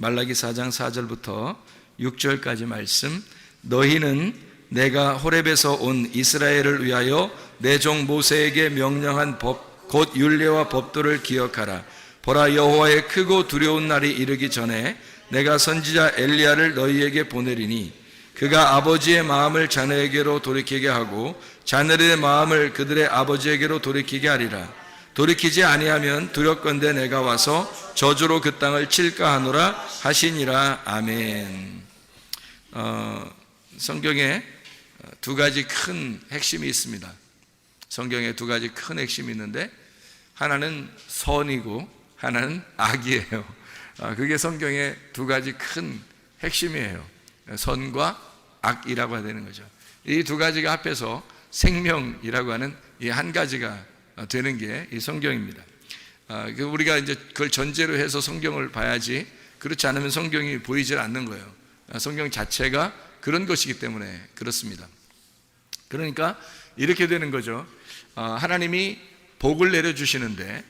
말라기 4장 4절부터 6절까지 말씀. 너희는 내가 호렙에서 온 이스라엘을 위하여 내 종 모세에게 명령한 법 곧 율례와 법도를 기억하라. 보라, 여호와의 크고 두려운 날이 이르기 전에 내가 선지자 엘리야를 너희에게 보내리니 그가 아버지의 마음을 자녀에게로 돌이키게 하고 자녀들의 마음을 그들의 아버지에게로 돌이키게 하리라. 돌이키지 아니하면 두렵건대 내가 와서 저주로 그 땅을 칠까 하노라 하시니라. 아멘. 성경에 두 가지 큰 핵심이 있습니다. 성경에 두 가지 큰 핵심이 있는데 하나는 선이고 하나는 악이에요. 그게 성경의 두 가지 큰 핵심이에요. 선과 악이라고 해야 되는 거죠. 이 두 가지가 합해서 생명이라고 하는 이 한 가지가 되는 게 이 성경입니다. 우리가 이제 그걸 전제로 해서 성경을 봐야지, 그렇지 않으면 성경이 보이질 않는 거예요. 성경 자체가 그런 것이기 때문에 그렇습니다. 그러니까 이렇게 되는 거죠. 하나님이 복을 내려주시는데,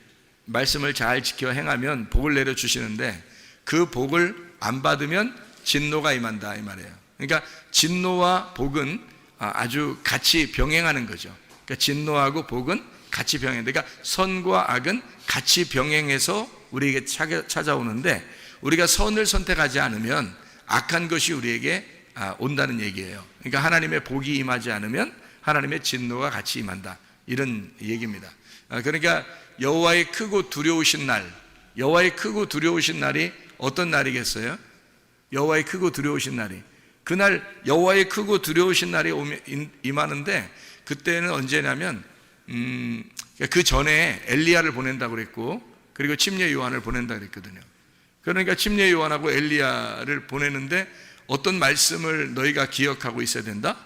말씀을 잘 지켜 행하면 복을 내려주시는데 그 복을 안 받으면 진노가 임한다 이 말이에요. 그러니까 진노와 복은 아주 같이 병행하는 거죠. 그러니까 진노하고 복은 같이 병행한다. 그러니까 선과 악은 같이 병행해서 우리에게 찾아오는데, 우리가 선을 선택하지 않으면 악한 것이 우리에게 온다는 얘기예요. 그러니까 하나님의 복이 임하지 않으면 하나님의 진노가 같이 임한다, 이런 얘기입니다. 그러니까 여호와의 크고 두려우신 날, 여호와의 크고 두려우신 날이 어떤 날이겠어요? 여호와의 크고 두려우신 날이, 그날 여호와의 크고 두려우신 날이 임하는데, 그때는 언제냐면 그 전에 엘리야를 보낸다고 그랬고, 그리고 침례 요한을 보낸다고 그랬거든요. 그러니까 침례 요한하고 엘리야를 보내는데 어떤 말씀을 너희가 기억하고 있어야 된다?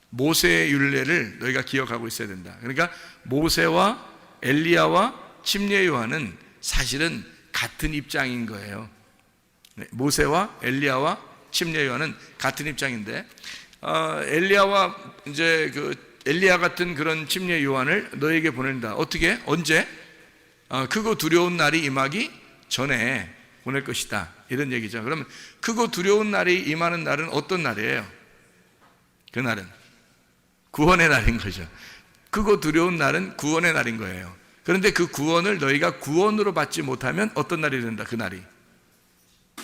모세의 율례를 너희가 기억하고 있어야 된다. 그러니까 모세와 엘리야와 침례 요한은 사실은 같은 입장인 거예요. 모세와 엘리야와 침례 요한은 같은 입장인데, 엘리야와 이제 엘리야 같은 그런 침례 요한을 너에게 보낸다. 어떻게? 언제? 크고 두려운 날이 임하기 전에 보낼 것이다. 이런 얘기죠. 그러면 크고 두려운 날이 임하는 날은 어떤 날이에요? 그 날은 구원의 날인 거죠. 크고 두려운 날은 구원의 날인 거예요. 그런데 그 구원을 너희가 구원으로 받지 못하면 어떤 날이 된다? 그 날이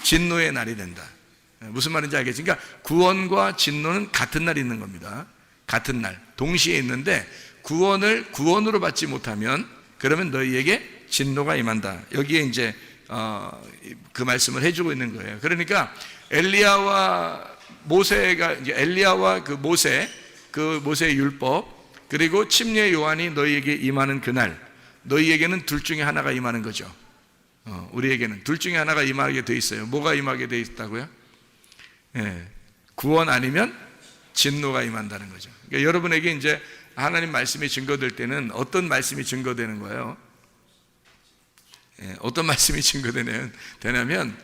진노의 날이 된다. 무슨 말인지 알겠지? 그러니까 구원과 진노는 같은 날이 있는 겁니다. 같은 날 동시에 있는데, 구원을 구원으로 받지 못하면 그러면 너희에게 진노가 임한다. 여기에 이제 그 말씀을 해주고 있는 거예요. 그러니까 엘리야와 모세가 이제 엘리야와 그 모세의 율법, 그리고 침례 요한이 너희에게 임하는 그날, 너희에게는 둘 중에 하나가 임하는 거죠. 우리에게는 둘 중에 하나가 임하게 돼 있어요. 뭐가 임하게 돼 있다고요? 구원 아니면 진노가 임한다는 거죠. 그러니까 여러분에게 이제 하나님 말씀이 증거될 때는 어떤 말씀이 증거되는 거예요? 어떤 말씀이 증거되냐면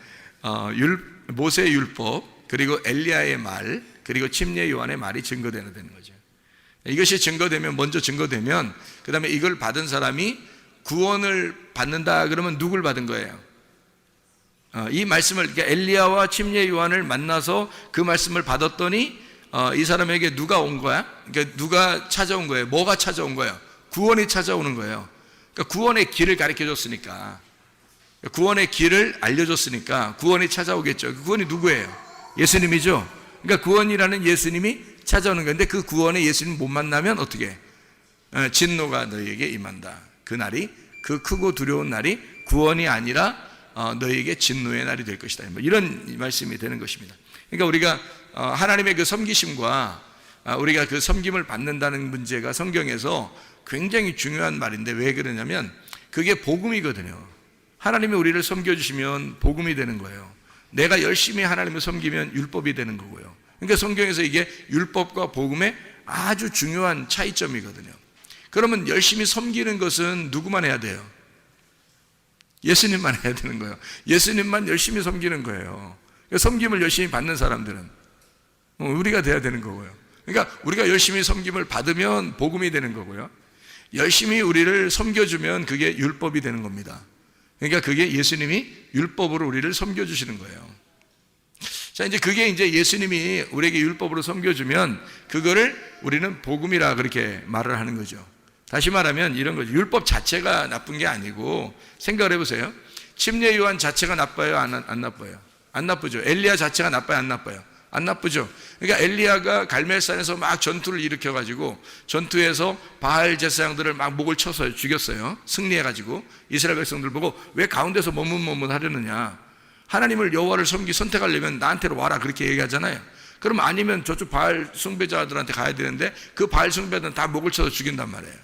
모세의 율법, 그리고 엘리야의 말, 그리고 침례 요한의 말이 증거되는 거죠. 이것이 증거되면, 먼저 증거되면, 그 다음에 이걸 받은 사람이 구원을 받는다. 그러면 누굴 받은 거예요? 이 말씀을, 그러니까 엘리야와 침례 요한을 만나서 그 말씀을 받았더니 이 사람에게 누가 온 거야? 그러니까 누가 찾아온 거예요? 뭐가 찾아온 거예요? 구원이 찾아오는 거예요. 그러니까 구원의 길을 가르쳐 줬으니까, 구원의 길을 알려줬으니까 구원이 찾아오겠죠. 그 구원이 누구예요? 예수님이죠. 그러니까 구원이라는 예수님이 찾아오는 건데, 그 구원의 예수님 못 만나면 어떻게? 진노가 너희에게 임한다. 그 날이, 그 크고 두려운 날이 구원이 아니라 너희에게 진노의 날이 될 것이다. 이런 말씀이 되는 것입니다. 그러니까 우리가 하나님의 그 섬기심과 우리가 그 섬김을 받는다는 문제가 성경에서 굉장히 중요한 말인데, 왜 그러냐면 그게 복음이거든요. 하나님이 우리를 섬겨주시면 복음이 되는 거예요. 내가 열심히 하나님을 섬기면 율법이 되는 거고요. 그러니까 성경에서 이게 율법과 복음의 아주 중요한 차이점이거든요. 그러면 열심히 섬기는 것은 누구만 해야 돼요? 예수님만 해야 되는 거예요. 예수님만 열심히 섬기는 거예요. 섬김을 열심히 받는 사람들은 우리가 돼야 되는 거고요. 그러니까 우리가 열심히 섬김을 받으면 복음이 되는 거고요. 열심히 우리를 섬겨주면 그게 율법이 되는 겁니다. 그러니까 그게 예수님이 율법으로 우리를 섬겨주시는 거예요. 자, 이제 그게 이제 예수님이 우리에게 율법으로 섬겨주면 그거를 우리는 복음이라 그렇게 말을 하는 거죠. 다시 말하면 이런 거죠. 율법 자체가 나쁜 게 아니고, 생각을 해보세요. 침례 요한 자체가 나빠요? 안 나빠요? 안 나쁘죠. 엘리야 자체가 나빠요? 안 나빠요? 안 나쁘죠. 그러니까 엘리야가 갈멜산에서 막 전투를 일으켜가지고 전투에서 바알 제사장들을 막 목을 쳐서 죽였어요. 승리해가지고 이스라엘 백성들 보고 왜 가운데서 머뭇머뭇 하려느냐, 하나님을 여호와를 선택하려면 나한테로 와라, 그렇게 얘기하잖아요. 그럼 아니면 저쪽 바알 숭배자들한테 가야 되는데 그 바알 숭배자들은 다 목을 쳐서 죽인단 말이에요.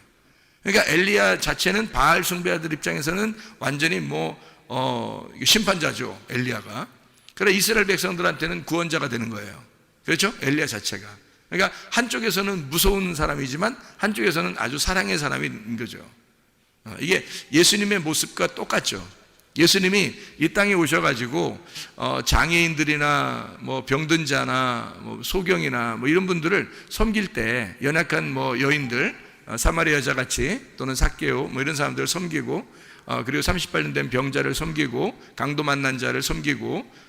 그러니까 엘리야 자체는 바알 숭배자들 입장에서는 완전히 심판자죠, 엘리야가. 그래 이스라엘 백성들한테는 구원자가 되는 거예요. 그렇죠? 엘리야 자체가. 그러니까 한쪽에서는 무서운 사람이지만 한쪽에서는 아주 사랑의 사람인 거죠. 이게 예수님의 모습과 똑같죠. 예수님이 이 땅에 오셔가지고 장애인들이나 병든 자나 소경이나 이런 분들을 섬길 때, 연약한 여인들, 사마리아 여자 같이, 또는 삭개오 이런 사람들을 섬기고, 그리고 38년 된 병자를 섬기고, 강도 만난 자를 섬기고,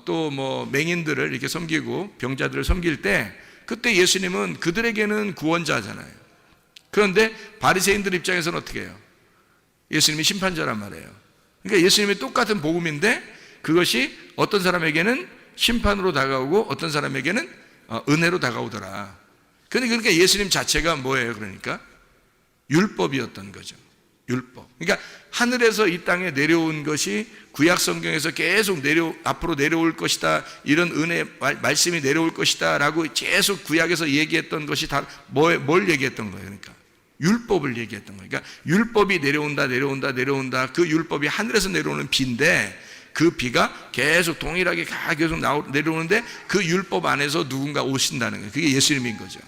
또 맹인들을 이렇게 섬기고 병자들을 섬길 때, 그때 예수님은 그들에게는 구원자잖아요. 그런데 바리새인들 입장에서는 어떻게 해요? 예수님이 심판자란 말이에요. 그러니까 예수님이 똑같은 복음인데 그것이 어떤 사람에게는 심판으로 다가오고 어떤 사람에게는 은혜로 다가오더라. 그러니까 예수님 자체가 뭐예요? 그러니까 율법이었던 거죠. 율법. 그러니까 하늘에서 이 땅에 내려온 것이 구약 성경에서 계속 앞으로 내려올 것이다, 이런 은혜 말씀이 내려올 것이다 라고 계속 구약에서 얘기했던 것이 다 뭘 얘기했던 거예요? 그러니까 율법을 얘기했던 거예요. 그러니까 율법이 내려온다. 그 율법이 하늘에서 내려오는 비인데, 그 비가 계속 동일하게 계속 내려오는데 그 율법 안에서 누군가 오신다는 거예요. 그게 예수님인 거죠.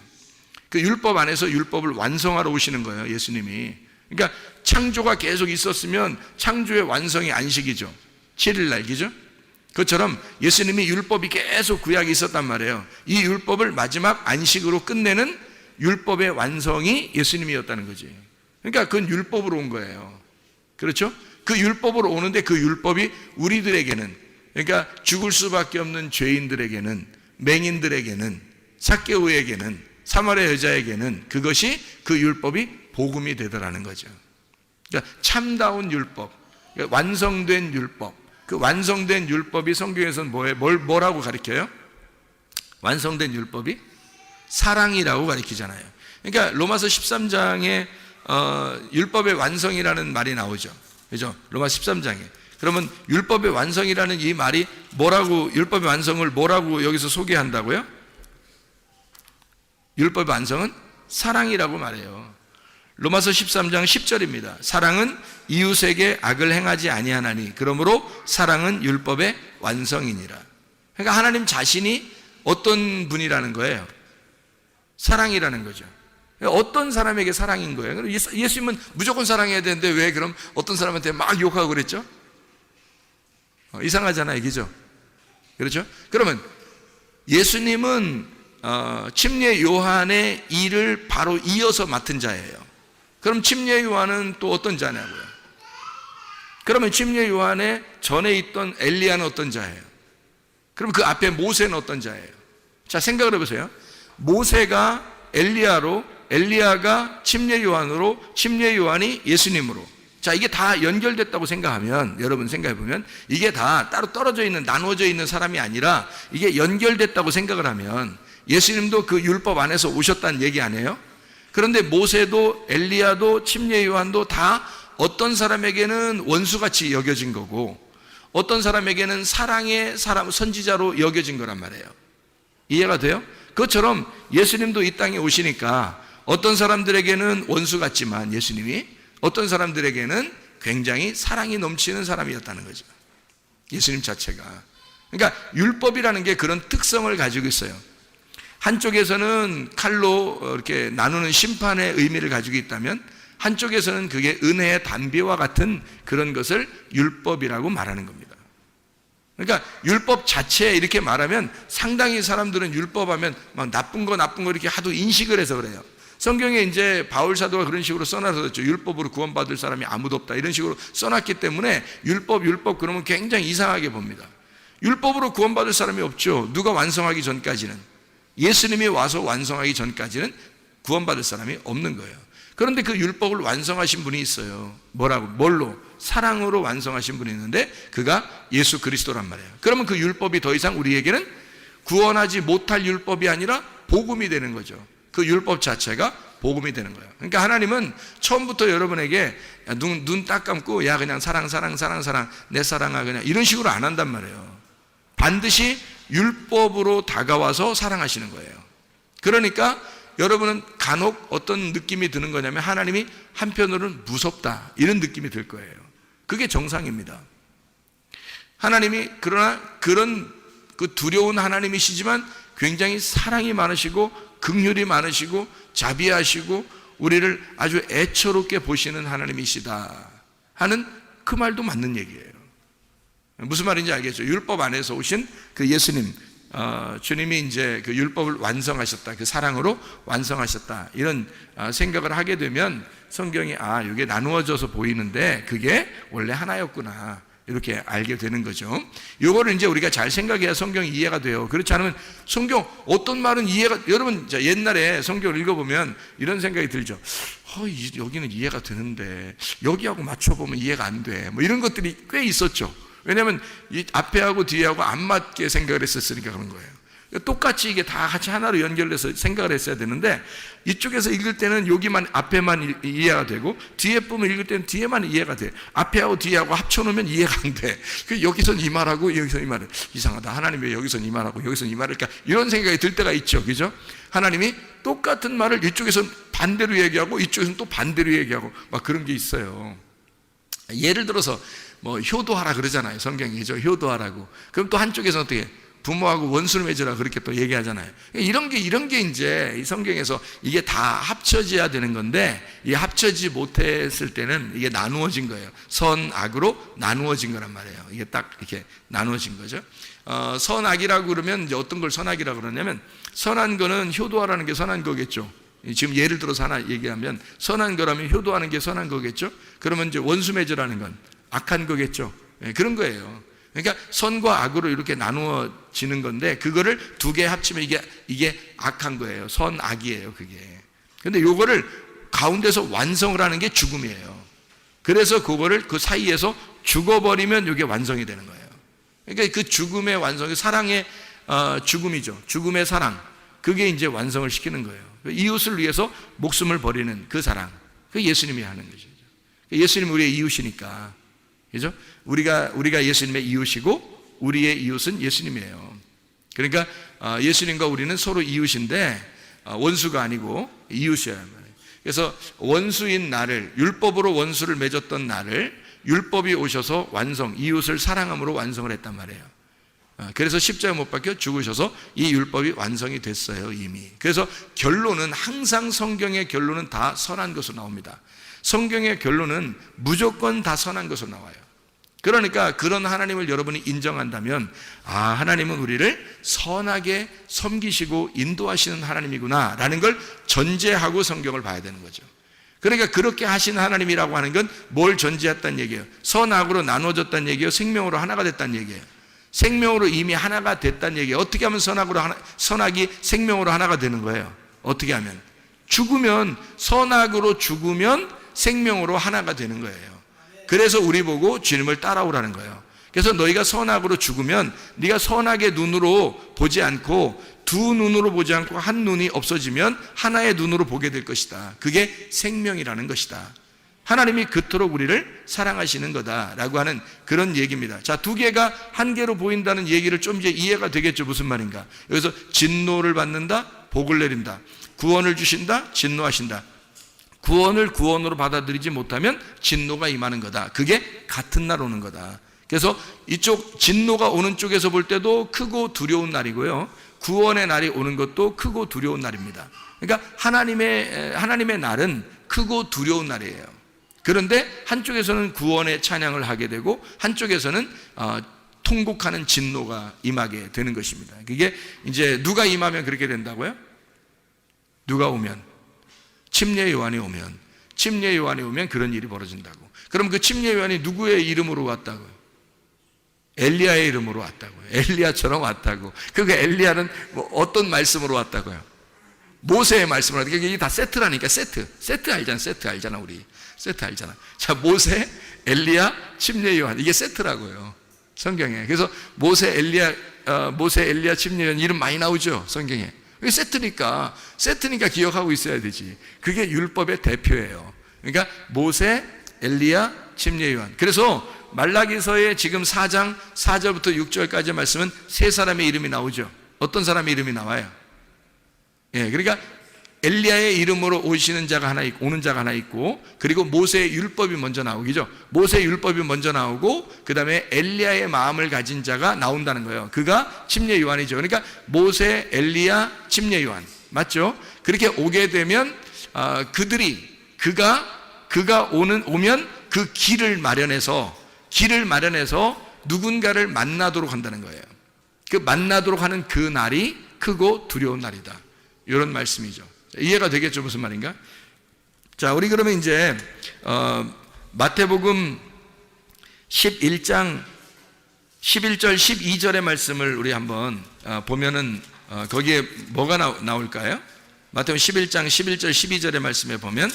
그 율법 안에서 율법을 완성하러 오시는 거예요, 예수님이. 그러니까 창조가 계속 있었으면 창조의 완성이 안식이죠. 7일날, 그죠? 그것처럼 예수님이 율법이 계속 구약에 있었단 말이에요. 이 율법을 마지막 안식으로 끝내는 율법의 완성이 예수님이었다는 거지. 그러니까 그건 율법으로 온 거예요. 그렇죠? 그 율법으로 오는데 그 율법이 우리들에게는, 그러니까 죽을 수밖에 없는 죄인들에게는, 맹인들에게는, 삭개오에게는, 사마리아 여자에게는 그것이 그 율법이 복음이 되더라는 거죠. 그러니까 참다운 율법, 그러니까 완성된 율법. 그 완성된 율법이 성경에서는 뭐라고 가르쳐요? 완성된 율법이 사랑이라고 가르치잖아요. 그러니까 로마서 13장에 율법의 완성이라는 말이 나오죠. 그죠? 로마서 13장에. 그러면 율법의 완성이라는 이 말이 뭐라고, 율법의 완성을 뭐라고 여기서 소개한다고요? 율법의 완성은 사랑이라고 말해요. 로마서 13장 10절입니다. 사랑은 이웃에게 악을 행하지 아니하나니 그러므로 사랑은 율법의 완성이니라. 그러니까 하나님 자신이 어떤 분이라는 거예요? 사랑이라는 거죠. 어떤 사람에게 사랑인 거예요? 예수님은 무조건 사랑해야 되는데 왜 그럼 어떤 사람한테 막 욕하고 그랬죠? 이상하잖아요, 그죠? 그렇죠? 그러면 예수님은 침례 요한의 일을 바로 이어서 맡은 자예요. 그럼 침례 요한은 또 어떤 자냐고요? 그러면 침례 요한의 전에 있던 엘리야는 어떤 자예요? 그럼 그 앞에 모세는 어떤 자예요? 자, 생각을 해보세요. 모세가 엘리야로, 엘리야가 침례 요한으로, 침례 요한이 예수님으로. 자, 이게 다 연결됐다고 생각하면, 여러분 생각해보면 이게 다 따로 떨어져 있는, 나누어져 있는 사람이 아니라 이게 연결됐다고 생각을 하면 예수님도 그 율법 안에서 오셨다는 얘기 아니에요? 그런데 모세도 엘리야도 침례 요한도 다 어떤 사람에게는 원수같이 여겨진 거고 어떤 사람에게는 사랑의 사람, 선지자로 여겨진 거란 말이에요. 이해가 돼요? 그것처럼 예수님도 이 땅에 오시니까 어떤 사람들에게는 원수 같지만 예수님이 어떤 사람들에게는 굉장히 사랑이 넘치는 사람이었다는 거죠. 예수님 자체가. 그러니까 율법이라는 게 그런 특성을 가지고 있어요. 한쪽에서는 칼로 이렇게 나누는 심판의 의미를 가지고 있다면 한쪽에서는 그게 은혜의 담비와 같은 그런 것을 율법이라고 말하는 겁니다. 그러니까 율법 자체에 이렇게 말하면 상당히 사람들은 율법하면 막 나쁜 거 이렇게 하도 인식을 해서 그래요. 성경에 이제 바울 사도가 그런 식으로 써놨었죠. 율법으로 구원받을 사람이 아무도 없다 이런 식으로 써놨기 때문에 율법 그러면 굉장히 이상하게 봅니다. 율법으로 구원받을 사람이 없죠. 누가 완성하기 전까지는, 예수님이 와서 완성하기 전까지는 구원받을 사람이 없는 거예요. 그런데 그 율법을 완성하신 분이 있어요. 뭘로? 사랑으로 완성하신 분이 있는데 그가 예수 그리스도란 말이에요. 그러면 그 율법이 더 이상 우리에게는 구원하지 못할 율법이 아니라 복음이 되는 거죠. 그 율법 자체가 복음이 되는 거예요. 그러니까 하나님은 처음부터 여러분에게 눈 딱 감고 야 그냥 사랑 내 사랑아 그냥 이런 식으로 안 한단 말이에요. 반드시 율법으로 다가와서 사랑하시는 거예요. 그러니까 여러분은 간혹 어떤 느낌이 드는 거냐면 하나님이 한편으로는 무섭다 이런 느낌이 들 거예요. 그게 정상입니다. 하나님이 그러나 그런 그 두려운 하나님이시지만 굉장히 사랑이 많으시고 긍휼이 많으시고 자비하시고 우리를 아주 애처롭게 보시는 하나님이시다 하는 그 말도 맞는 얘기예요. 무슨 말인지 알겠죠? 율법 안에서 오신 그 예수님, 주님이 이제 그 율법을 완성하셨다, 그 사랑으로 완성하셨다 이런 생각을 하게 되면 성경이 이게 나누어져서 보이는데 그게 원래 하나였구나 이렇게 알게 되는 거죠. 이거를 이제 우리가 잘 생각해야 성경이 이해가 돼요. 그렇지 않으면 성경 어떤 말은 여러분 옛날에 성경을 읽어보면 이런 생각이 들죠. 여기는 이해가 되는데 여기하고 맞춰보면 이해가 안 돼. 뭐 이런 것들이 꽤 있었죠. 왜냐하면 이 앞에하고 뒤에하고 안 맞게 생각을 했었으니까 그런 거예요. 똑같이 이게 다 같이 하나로 연결돼서 생각을 했어야 되는데 이쪽에서 읽을 때는 여기만 앞에만 이해가 되고 뒤에 부분 읽을 때는 뒤에만 이해가 돼. 앞에하고 뒤에하고 합쳐놓으면 이해가 안 돼. 여기선 이 말하고 여기선 이 말을 이상하다. 하나님 왜 여기선 이 말하고 여기선 이 말을까? 이런 생각이 들 때가 있죠. 그죠? 하나님이 똑같은 말을 이쪽에서는 반대로 얘기하고 이쪽에서는 또 반대로 얘기하고 막 그런 게 있어요. 예를 들어서 뭐 효도하라 그러잖아요. 성경이죠. 효도하라고. 그럼 또 한쪽에서는 어떻게 부모하고 원수를 맺으라 그렇게 또 얘기하잖아요. 이런 게 이제 이 성경에서 이게 다 합쳐져야 되는 건데, 이 합쳐지지 못했을 때는 이게 나누어진 거예요. 선, 악으로 나누어진 거란 말이에요. 이게 딱 이렇게 나누어진 거죠. 선악이라고 그러면 이제 어떤 걸 선악이라고 그러냐면, 선한 거는 효도하라는 게 선한 거겠죠. 지금 예를 들어서 하나 얘기하면, 선한 거라면 효도하는 게 선한 거겠죠. 그러면 이제 원수 맺으라는 건 악한 거겠죠. 그런 거예요. 그러니까 선과 악으로 이렇게 나누어지는 건데, 그거를 두 개 합치면 이게 악한 거예요. 선, 악이에요, 그게. 근데 요거를 가운데서 완성을 하는 게 죽음이에요. 그래서 그거를 그 사이에서 죽어버리면 이게 완성이 되는 거예요. 그러니까 그 죽음의 완성이 사랑의 죽음이죠. 죽음의 사랑. 그게 이제 완성을 시키는 거예요. 이웃을 위해서 목숨을 버리는 그 사랑. 그 예수님이 하는 것이죠. 예수님은 우리의 이웃이니까. 그죠? 우리가 예수님의 이웃이고 우리의 이웃은 예수님이에요. 그러니까 예수님과 우리는 서로 이웃인데 원수가 아니고 이웃이어야 말이에요. 그래서 원수인 나를, 율법으로 원수를 맺었던 나를 율법이 오셔서 완성, 이웃을 사랑함으로 완성을 했단 말이에요. 그래서 십자가 못 박혀 죽으셔서 이 율법이 완성이 됐어요, 이미. 그래서 결론은, 항상 성경의 결론은 다 선한 것으로 나옵니다. 성경의 결론은 무조건 다 선한 것으로 나와요. 그러니까 그런 하나님을 여러분이 인정한다면, 하나님은 우리를 선하게 섬기시고 인도하시는 하나님이구나 라는 걸 전제하고 성경을 봐야 되는 거죠. 그러니까 그렇게 하신 하나님이라고 하는 건 뭘 전제했다는 얘기예요? 선악으로 나눠졌다는 얘기예요? 생명으로 하나가 됐다는 얘기예요? 생명으로 이미 하나가 됐다는 얘기예요. 어떻게 하면 선악이 생명으로 하나가 되는 거예요? 어떻게 하면? 죽으면, 선악으로 죽으면 생명으로 하나가 되는 거예요. 그래서 우리 보고 주님을 따라오라는 거예요. 그래서 너희가 선악으로 죽으면 네가 선악의 눈으로 보지 않고 두 눈으로 보지 않고 한 눈이 없어지면 하나의 눈으로 보게 될 것이다. 그게 생명이라는 것이다. 하나님이 그토록 우리를 사랑하시는 거다라고 하는 그런 얘기입니다. 자, 두 개가 한 개로 보인다는 얘기를 좀 이제 이해가 되겠죠. 무슨 말인가? 여기서 진노를 받는다, 복을 내린다. 구원을 주신다, 진노하신다. 구원을 구원으로 받아들이지 못하면 진노가 임하는 거다. 그게 같은 날 오는 거다. 그래서 이쪽 진노가 오는 쪽에서 볼 때도 크고 두려운 날이고요, 구원의 날이 오는 것도 크고 두려운 날입니다. 그러니까 하나님의 날은 크고 두려운 날이에요. 그런데 한쪽에서는 구원의 찬양을 하게 되고 한쪽에서는 통곡하는 진노가 임하게 되는 것입니다. 그게 이제 누가 임하면 그렇게 된다고요? 누가 오면? 침례 요한이 오면 그런 일이 벌어진다고. 그럼 그 침례 요한이 누구의 이름으로 왔다고요? 엘리야의 이름으로 왔다고요. 엘리야처럼 왔다고. 그 엘리야는 뭐 어떤 말씀으로 왔다고요? 모세의 말씀으로 왔다고. 이게 다 세트라니까. 세트 알잖아 우리. 세트 알잖아. 자, 모세, 엘리야, 침례 요한, 이게 세트라고요, 성경에. 그래서 모세, 엘리야, 침례 요한 이름 많이 나오죠, 성경에. 이게 세트니까 기억하고 있어야 되지. 그게 율법의 대표예요. 그러니까 모세, 엘리야, 침례 요한. 그래서 말라기서의 지금 4장 4절부터 6절까지의 말씀은 세 사람의 이름이 나오죠. 어떤 사람의 이름이 나와요? 그러니까 엘리야의 이름으로 오는 자가 하나 있고, 그리고 모세의 율법이 먼저 나오기죠. 모세의 율법이 먼저 나오고, 그 다음에 엘리야의 마음을 가진 자가 나온다는 거예요. 그가 침례 요한이죠. 그러니까 모세, 엘리야, 침례 요한, 맞죠? 그렇게 오게 되면 그가 오면 그 길을 마련해서 누군가를 만나도록 한다는 거예요. 그 만나도록 하는 그 날이 크고 두려운 날이다, 이런 말씀이죠. 이해가 되겠죠, 무슨 말인가? 자, 우리 그러면 이제 마태복음 11장 11절 12절의 말씀을 우리 한번 보면은 거기에 뭐가 나올까요? 마태복음 11장 11절 12절의 말씀에 보면,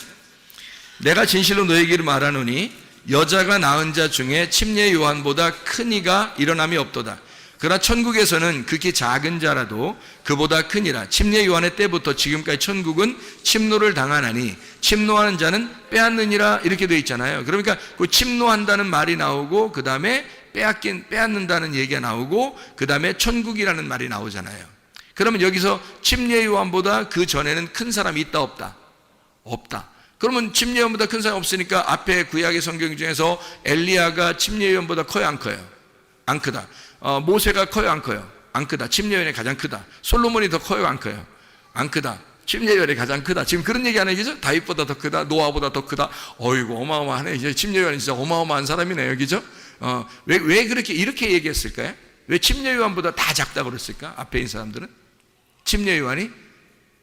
내가 진실로 너희에게 말하노니 여자가 낳은 자 중에 침례 요한보다 큰 이가 일어남이 없도다. 그러나 천국에서는 극히 작은 자라도 그보다 크니라. 침례 요한의 때부터 지금까지 천국은 침노를 당하나니 침노하는 자는 빼앗느니라, 이렇게 되어 있잖아요. 그러니까 그 침노한다는 말이 나오고, 그 다음에 빼앗는다는 얘기가 나오고, 그 다음에 천국이라는 말이 나오잖아요. 그러면 여기서 침례 요한보다 그 전에는 큰 사람이 있다, 없다? 없다. 그러면 침례 요한보다 큰 사람이 없으니까 앞에 구약의 성경 중에서 엘리야가 침례 요한보다 커요, 안 커요? 안 크다. 모세가 커요, 안 커요? 안 크다. 침례요한이 가장 크다. 솔로몬이 더 커요, 안 커요? 안 크다. 침례요한이 가장 크다. 지금 그런 얘기 하는 얘기죠? 다윗보다 더 크다. 노아보다 더 크다. 어이구, 어마어마하네. 이제 침례요한이 진짜 어마어마한 사람이네요, 그죠? 왜 그렇게 이렇게 얘기했을까요? 왜 침례요한보다 다 작다고 그랬을까? 앞에 있는 사람들은 침례요한이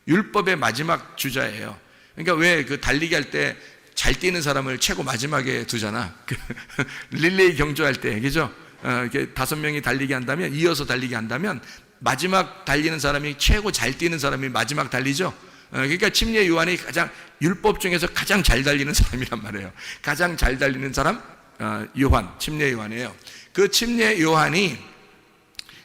율법의 마지막 주자예요. 그러니까 왜 그 달리기 할 때 잘 뛰는 사람을 최고 마지막에 두잖아. 릴레이 경주할 때, 그죠? 이렇게 5명이 달리기 한다면, 이어서 달리기 한다면, 마지막 달리는 사람이 최고 잘 뛰는 사람이 마지막 달리죠? 그러니까 침례 요한이 가장, 율법 중에서 가장 잘 달리는 사람이란 말이에요. 가장 잘 달리는 사람, 요한, 침례 요한이에요. 그 침례 요한이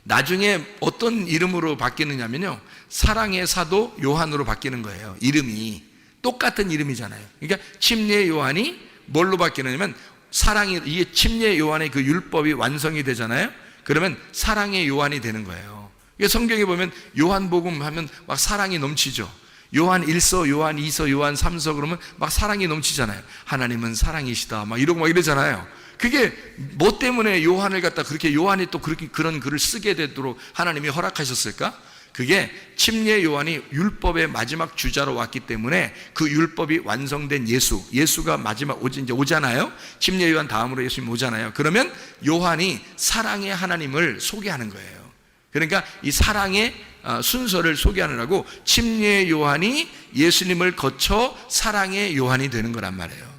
나중에 어떤 이름으로 바뀌느냐면요, 사랑의 사도 요한으로 바뀌는 거예요. 이름이 똑같은 이름이잖아요. 그러니까 침례 요한이 뭘로 바뀌느냐면 사랑이, 이게 침례 요한의 그 율법이 완성이 되잖아요. 그러면 사랑의 요한이 되는 거예요. 성경에 보면 요한복음 하면 막 사랑이 넘치죠. 요한 1서, 요한 2서, 요한 3서 그러면 막 사랑이 넘치잖아요. 하나님은 사랑이시다 막 이러고 막 이러잖아요. 그게 뭐 때문에 요한을 갖다 그렇게, 요한이 또 그렇게 그런 글을 쓰게 되도록 하나님이 허락하셨을까? 그게 침례 요한이 율법의 마지막 주자로 왔기 때문에 그 율법이 완성된 예수가 마지막 이제 오잖아요. 침례 요한 다음으로 예수님 오잖아요. 그러면 요한이 사랑의 하나님을 소개하는 거예요. 그러니까 이 사랑의 순서를 소개하느라고 침례 요한이 예수님을 거쳐 사랑의 요한이 되는 거란 말이에요.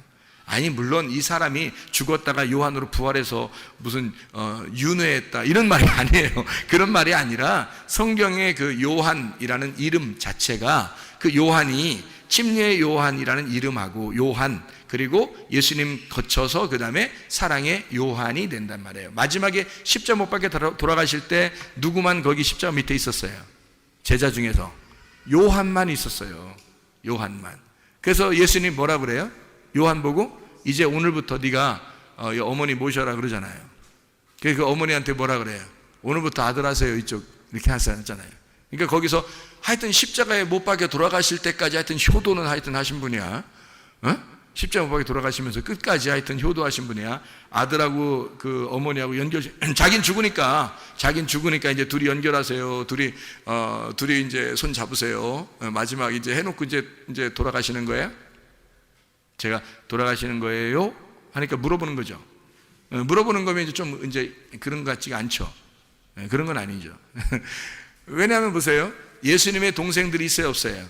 아니, 물론 이 사람이 죽었다가 요한으로 부활해서 무슨 윤회했다 이런 말이 아니에요. 그런 말이 아니라 성경의 그 요한이라는 이름 자체가, 그 요한이 침례 요한이라는 이름하고 요한, 그리고 예수님 거쳐서 그 다음에 사랑의 요한이 된단 말이에요. 마지막에 십자가 못 박혀 돌아가실 때 누구만 거기 십자가 밑에 있었어요? 제자 중에서 요한만 있었어요. 요한만. 그래서 예수님 뭐라 그래요? 요한 보고 이제 오늘부터 네가 어머니 모셔라 그러잖아요. 그 어머니한테 뭐라 그래요? 오늘부터 아들 하세요 이쪽, 이렇게 하셨잖아요. 그러니까 거기서 하여튼 십자가에 못 박혀 돌아가실 때까지 하여튼 효도는 하여튼 하신 분이야. 십자가 못 박혀 돌아가시면서 끝까지 하여튼 효도하신 분이야. 아들하고 그 어머니하고 자긴 죽으니까 이제 둘이 연결하세요. 둘이 이제 손 잡으세요. 마지막 이제 해놓고 이제 돌아가시는 거예요. 제가 돌아가시는 거예요? 하니까 물어보는 거죠. 물어보는 거면 이제 좀 이제 그런 것 같지가 않죠. 그런 건 아니죠. 왜냐하면 보세요. 예수님의 동생들이 있어요, 없어요?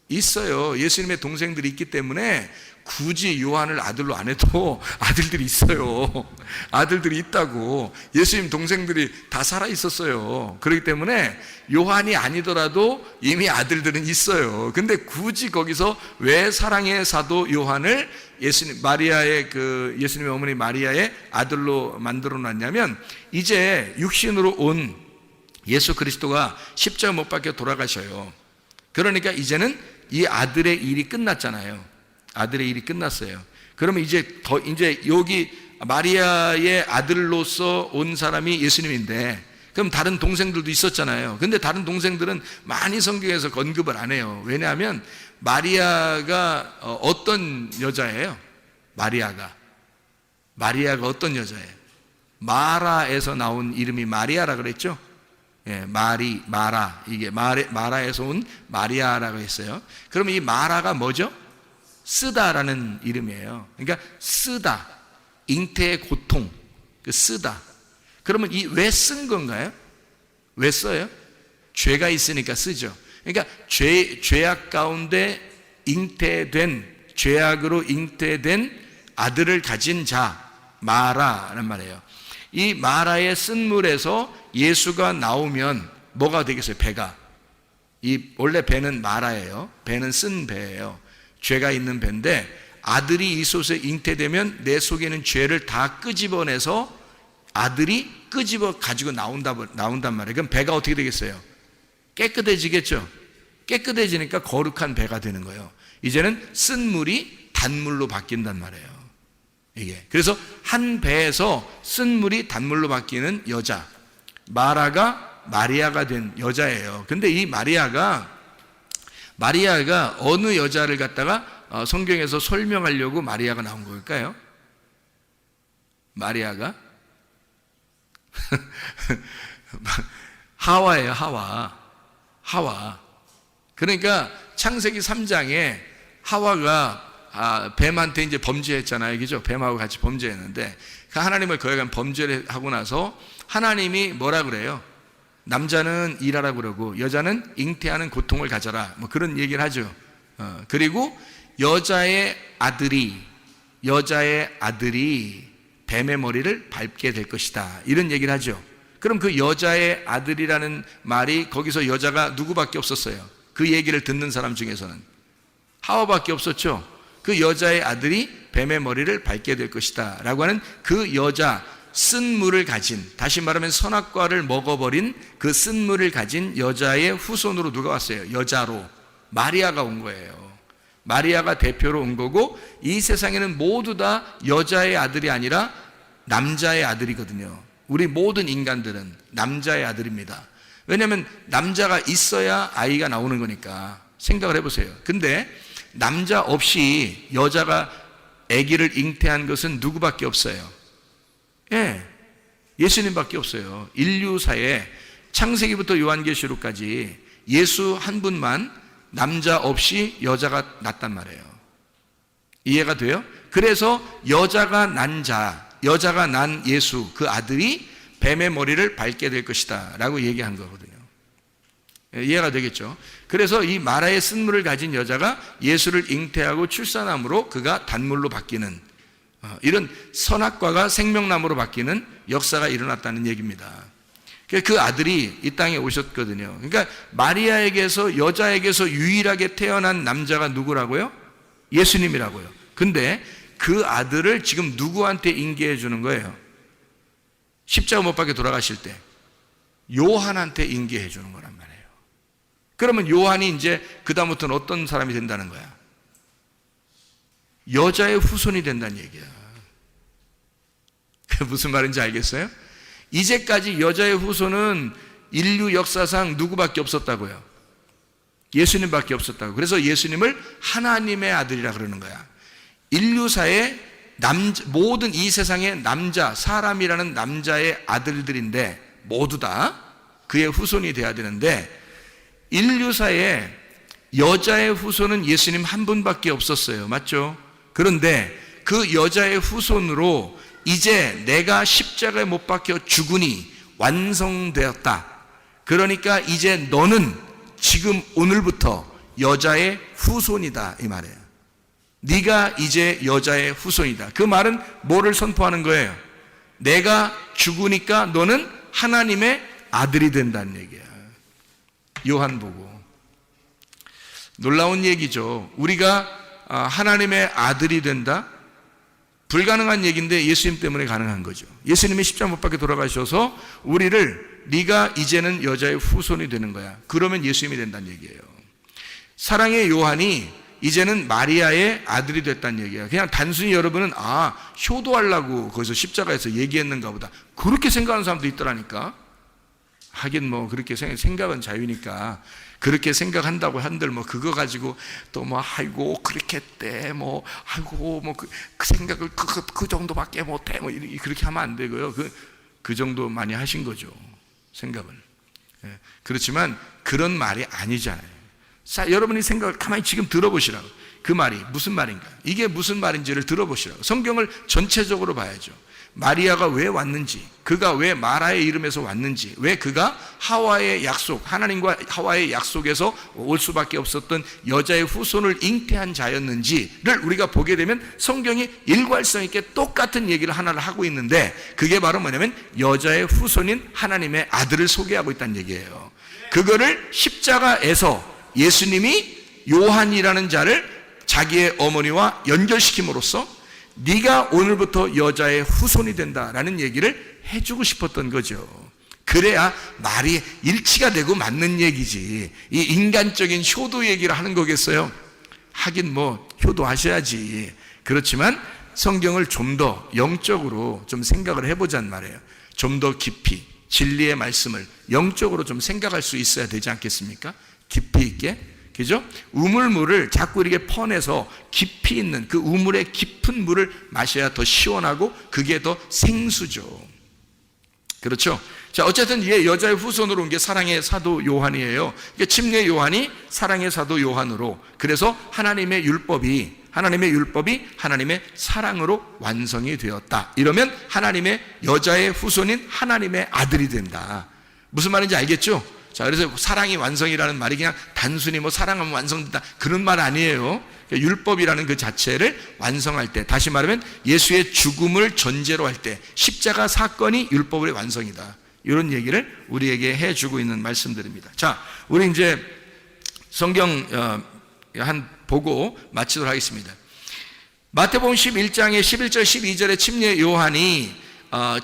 있어요. 예수님의 동생들이 있기 때문에 굳이 요한을 아들로 안 해도 아들들이 있어요. 아들들이 있다고. 예수님 동생들이 다 살아 있었어요. 그렇기 때문에 요한이 아니더라도 이미 아들들은 있어요. 근데 굳이 거기서 왜 사랑의 사도 요한을 예수님의 어머니 마리아의 아들로 만들어 놨냐면, 이제 육신으로 온 예수 그리스도가 십자가 못 박혀 돌아가셔요. 그러니까 이제는 이 아들의 일이 끝났잖아요. 아들의 일이 끝났어요. 그러면 이제 여기 마리아의 아들로서 온 사람이 예수님인데, 그럼 다른 동생들도 있었잖아요. 근데 다른 동생들은 많이 성경에서 언급을 안 해요. 왜냐하면 마리아가 어떤 여자예요? 마리아가 어떤 여자예요? 마라에서 나온 이름이 마리아라 그랬죠? 예, 마라. 이게 마라에서 온 마리아라고 했어요. 그러면 이 마라가 뭐죠? 쓰다라는 이름이에요. 그러니까 쓰다, 잉태의 고통, 그 쓰다. 그러면 왜 쓴 건가요? 왜 써요? 죄가 있으니까 쓰죠. 그러니까 죄악 가운데 죄악으로 잉태된 아들을 가진 자, 마라란 말이에요. 이 마라의 쓴물에서 예수가 나오면 뭐가 되겠어요? 배가. 원래 배는 마라예요. 배는 쓴 배예요. 죄가 있는 배인데, 아들이 이 속에 잉태되면 내 속에 있는 죄를 다 끄집어내서 아들이 끄집어 가지고 나온단 말이에요. 그럼 배가 어떻게 되겠어요? 깨끗해지겠죠? 깨끗해지니까 거룩한 배가 되는 거예요. 이제는 쓴 물이 단물로 바뀐단 말이에요. 이게. 그래서 한 배에서 쓴 물이 단물로 바뀌는 여자, 마라가 마리아가 된 여자예요. 근데 이 마리아가 어느 여자를 갖다가 성경에서 설명하려고 마리아가 나온 걸까요? 마리아가 하와예요, 하와. 그러니까 창세기 3장에 하와가 뱀한테 이제 범죄했잖아요. 그죠? 뱀하고 같이 범죄했는데 그 하나님을 거역한 범죄를 하고 나서 하나님이 뭐라 그래요? 남자는 일하라 그러고 여자는 잉태하는 고통을 가져라, 뭐 그런 얘기를 하죠. 그리고 여자의 아들이 뱀의 머리를 밟게 될 것이다, 이런 얘기를 하죠. 그럼 그 여자의 아들이라는 말이 거기서 여자가 누구밖에 없었어요? 그 얘기를 듣는 사람 중에서는 하와밖에 없었죠. 그 여자의 아들이 뱀의 머리를 밟게 될 것이다 라고 하는 그 여자, 쓴물을 가진, 다시 말하면 선악과를 먹어버린 그 쓴물을 가진 여자의 후손으로 누가 왔어요? 여자로 마리아가 온 거예요. 마리아가 대표로 온 거고, 이 세상에는 모두 다 여자의 아들이 아니라 남자의 아들이거든요. 우리 모든 인간들은 남자의 아들입니다. 왜냐하면 남자가 있어야 아이가 나오는 거니까. 생각을 해보세요. 근데 남자 없이 여자가 아기를 잉태한 것은 누구밖에 없어요? 예수님밖에 없어요. 인류사에 창세기부터 요한계시록까지 예수 한 분만 남자 없이 여자가 낳았단 말이에요. 이해가 돼요? 그래서 여자가 난 예수, 그 아들이 뱀의 머리를 밟게 될 것이다 라고 얘기한 거거든요. 이해가 되겠죠? 그래서 이 마라의 쓴물을 가진 여자가 예수를 잉태하고 출산함으로 그가 단물로 바뀌는, 이런 선악과가 생명나무로 바뀌는 역사가 일어났다는 얘기입니다. 그 아들이 이 땅에 오셨거든요. 그러니까 마리아에게서, 여자에게서 유일하게 태어난 남자가 누구라고요? 예수님이라고요. 근데 그 아들을 지금 누구한테 인계해 주는 거예요? 십자가 못 박혀 돌아가실 때 요한한테 인계해 주는 거란 말이에요. 그러면 요한이 이제 그다음부터는 어떤 사람이 된다는 거야? 여자의 후손이 된다는 얘기야. 그게 무슨 말인지 알겠어요? 이제까지 여자의 후손은 인류 역사상 누구밖에 없었다고요? 예수님밖에 없었다고. 그래서 예수님을 하나님의 아들이라 그러는 거야. 인류사의 모든 이 세상의 남자, 사람이라는 남자의 아들들인데 모두 다 그의 후손이 돼야 되는데, 인류사에 여자의 후손은 예수님 한 분밖에 없었어요. 맞죠? 그런데 그 여자의 후손으로 이제 내가 십자가에 못 박혀 죽으니 완성되었다. 그러니까 이제 너는 지금 오늘부터 여자의 후손이다, 이 말이에요. 네가 이제 여자의 후손이다. 그 말은 뭐를 선포하는 거예요? 내가 죽으니까 너는 하나님의 아들이 된다는 얘기야. 요한복음. 놀라운 얘기죠. 우리가 하나님의 아들이 된다? 불가능한 얘기인데 예수님 때문에 가능한 거죠. 예수님이 십자가 못 박혀 돌아가셔서 우리를, 네가 이제는 여자의 후손이 되는 거야. 그러면 예수님이 된다는 얘기예요. 사랑의 요한이 이제는 마리아의 아들이 됐다는 얘기예요. 그냥 단순히 여러분은 효도하려고 거기서 십자가에서 얘기했는가 보다, 그렇게 생각하는 사람도 있더라니까. 하긴 뭐 그렇게 생각은 자유니까 그렇게 생각한다고 한들 뭐 그거 가지고 또 뭐 아이고 그렇게 했대, 뭐 아이고 뭐 그 생각을 그 정도밖에 못해, 뭐 그렇게 하면 안 되고요. 그 정도 많이 하신 거죠, 생각을. 그렇지만 그런 말이 아니잖아요. 여러분이 생각을 가만히 지금 들어보시라고. 그 말이 무슨 말인가, 이게 무슨 말인지를 들어보시라고. 성경을 전체적으로 봐야죠. 마리아가 왜 왔는지, 그가 왜 마라의 이름에서 왔는지, 왜 그가 하와의 약속, 하나님과 하와의 약속에서 올 수밖에 없었던 여자의 후손을 잉태한 자였는지를 우리가 보게 되면 성경이 일관성 있게 똑같은 얘기를 하나를 하고 있는데, 그게 바로 뭐냐면 여자의 후손인 하나님의 아들을 소개하고 있다는 얘기예요. 그거를 십자가에서 예수님이 요한이라는 자를 자기의 어머니와 연결시킴으로써 네가 오늘부터 여자의 후손이 된다라는 얘기를 해주고 싶었던 거죠. 그래야 말이 일치가 되고 맞는 얘기지, 이 인간적인 효도 얘기를 하는 거겠어요? 하긴 뭐 효도하셔야지. 그렇지만 성경을 좀 더 영적으로 좀 생각을 해보자는 말이에요. 좀 더 깊이 진리의 말씀을 영적으로 좀 생각할 수 있어야 되지 않겠습니까? 깊이 있게. 그죠? 우물물을 자꾸 이렇게 퍼내서 깊이 있는 그 우물의 깊은 물을 마셔야 더 시원하고 그게 더 생수죠. 그렇죠? 자, 어쨌든 이게 여자의 후손으로 온 게 사랑의 사도 요한이에요. 그러니까 침례 요한이 사랑의 사도 요한으로, 그래서 하나님의 율법이 하나님의 사랑으로 완성이 되었다. 이러면 하나님의 여자의 후손인 하나님의 아들이 된다. 무슨 말인지 알겠죠? 자, 그래서 사랑이 완성이라는 말이 그냥 단순히 뭐 사랑하면 완성된다 그런 말 아니에요. 그러니까 율법이라는 그 자체를 완성할 때, 다시 말하면 예수의 죽음을 전제로 할 때 십자가 사건이 율법의 완성이다. 이런 얘기를 우리에게 해주고 있는 말씀들입니다. 자, 우리 이제 성경 한 보고 마치도록 하겠습니다. 마태복음 11장의 11절 12절에 침례 요한이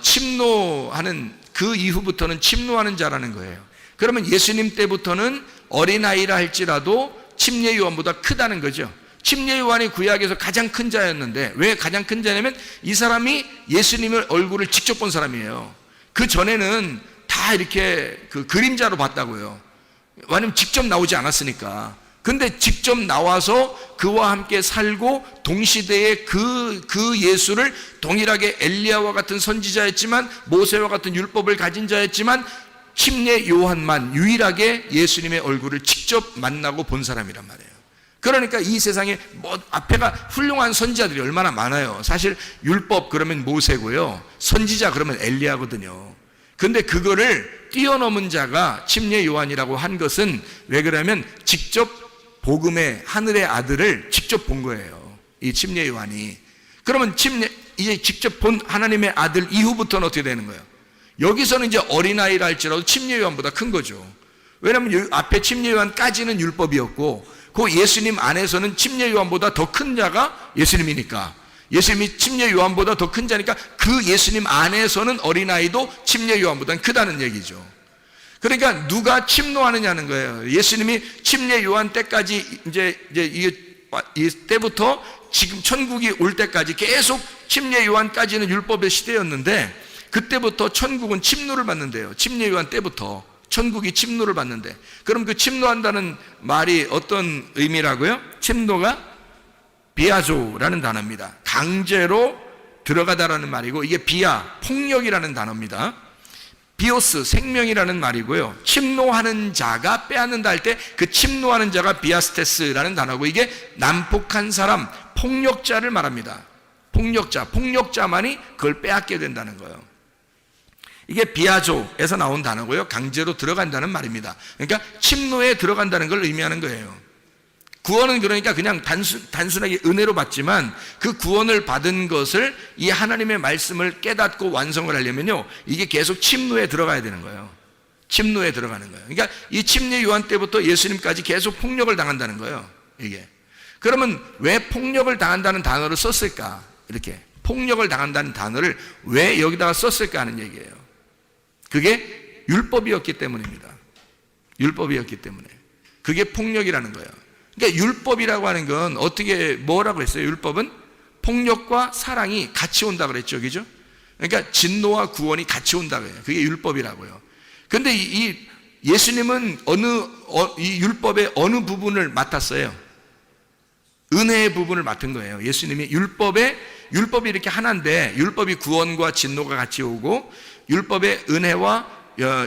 침노하는, 그 이후부터는 침노하는 자라는 거예요. 그러면 예수님 때부터는 어린아이라 할지라도 침례 요한보다 크다는 거죠. 침례 요한이 구약에서 가장 큰 자였는데, 왜 가장 큰 자냐면 이 사람이 예수님의 얼굴을 직접 본 사람이에요. 그 전에는 다 이렇게 그 그림자로 봤다고요. 왜냐면 직접 나오지 않았으니까. 근데 직접 나와서 그와 함께 살고 동시대에 그 예수를 동일하게 엘리야와 같은 선지자였지만, 모세와 같은 율법을 가진 자였지만, 침례 요한만 유일하게 예수님의 얼굴을 직접 만나고 본 사람이란 말이에요. 그러니까 이 세상에 뭐 앞에가 훌륭한 선지자들이 얼마나 많아요. 사실 율법 그러면 모세고요, 선지자 그러면 엘리야거든요. 근데 그거를 뛰어넘은 자가 침례 요한이라고 한 것은 왜 그러냐면 직접 복음의 하늘의 아들을 직접 본 거예요, 이 침례 요한이. 그러면 이제 직접 본 하나님의 아들 이후부터는 어떻게 되는 거예요? 여기서는 이제 어린아이라 할지라도 침례 요한보다 큰 거죠. 왜냐하면 앞에 침례 요한까지는 율법이었고, 그 예수님 안에서는 침례 요한보다 더 큰 자가 예수님이니까, 예수님이 침례 요한보다 더 큰 자니까 그 예수님 안에서는 어린아이도 침례 요한보다는 크다는 얘기죠. 그러니까 누가 침노하느냐는 거예요. 예수님이 침례 요한 때까지 이제 이 때부터 지금 천국이 올 때까지 계속 침례 요한까지는 율법의 시대였는데, 그때부터 천국은 침노를 받는데요. 침례 요한 때부터 천국이 침노를 받는데, 그럼 그 침노한다는 말이 어떤 의미라고요? 침노가 비아조라는 단어입니다. 강제로 들어가다라는 말이고, 이게 비아, 폭력이라는 단어입니다. 비오스, 생명이라는 말이고요. 침노하는 자가 빼앗는다 할 때 그 침노하는 자가 비아스테스라는 단어고, 이게 난폭한 사람, 폭력자를 말합니다. 폭력자만이 그걸 빼앗게 된다는 거예요. 이게 비아조에서 나온 단어고요, 강제로 들어간다는 말입니다. 그러니까 침노에 들어간다는 걸 의미하는 거예요. 구원은 그러니까 그냥 단순하게 은혜로 받지만, 그 구원을 받은 것을 이 하나님의 말씀을 깨닫고 완성을 하려면요, 이게 계속 침노에 들어가야 되는 거예요. 침노에 들어가는 거예요. 그러니까 이 침례 요한 때부터 예수님까지 계속 폭력을 당한다는 거예요, 이게. 그러면 왜 폭력을 당한다는 단어를 썼을까? 이렇게 폭력을 당한다는 단어를 왜 여기다가 썼을까 하는 얘기예요. 그게 율법이었기 때문입니다. 율법이었기 때문에. 그게 폭력이라는 거예요. 그러니까 율법이라고 하는 건 어떻게, 뭐라고 했어요? 율법은 폭력과 사랑이 같이 온다 그랬죠, 그죠? 그러니까 진노와 구원이 같이 온다 그래요. 그게 율법이라고요. 근데 이 예수님은 이 율법의 어느 부분을 맡았어요? 은혜의 부분을 맡은 거예요. 예수님이 율법이 이렇게 하나인데, 율법이 구원과 진노가 같이 오고, 율법의 은혜와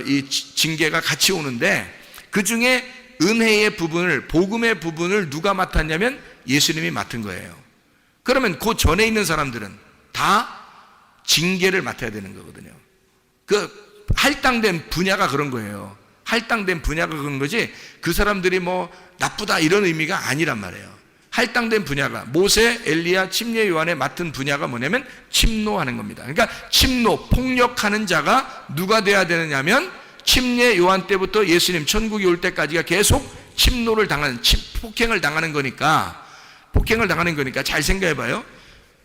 이 징계가 같이 오는데, 그 중에 은혜의 부분을, 복음의 부분을 누가 맡았냐면 예수님이 맡은 거예요. 그러면 그 전에 있는 사람들은 다 징계를 맡아야 되는 거거든요. 그 할당된 분야가 그런 거예요. 할당된 분야가 그런 거지, 그 사람들이 뭐 나쁘다 이런 의미가 아니란 말이에요. 할당된 분야가, 모세, 엘리야, 침례 요한에 맡은 분야가 뭐냐면 침노하는 겁니다. 그러니까 침노, 폭력하는 자가 누가 돼야 되느냐면, 침례 요한 때부터 예수님 천국이 올 때까지가 계속 침노를 당하는, 폭행을 당하는 거니까 잘 생각해 봐요.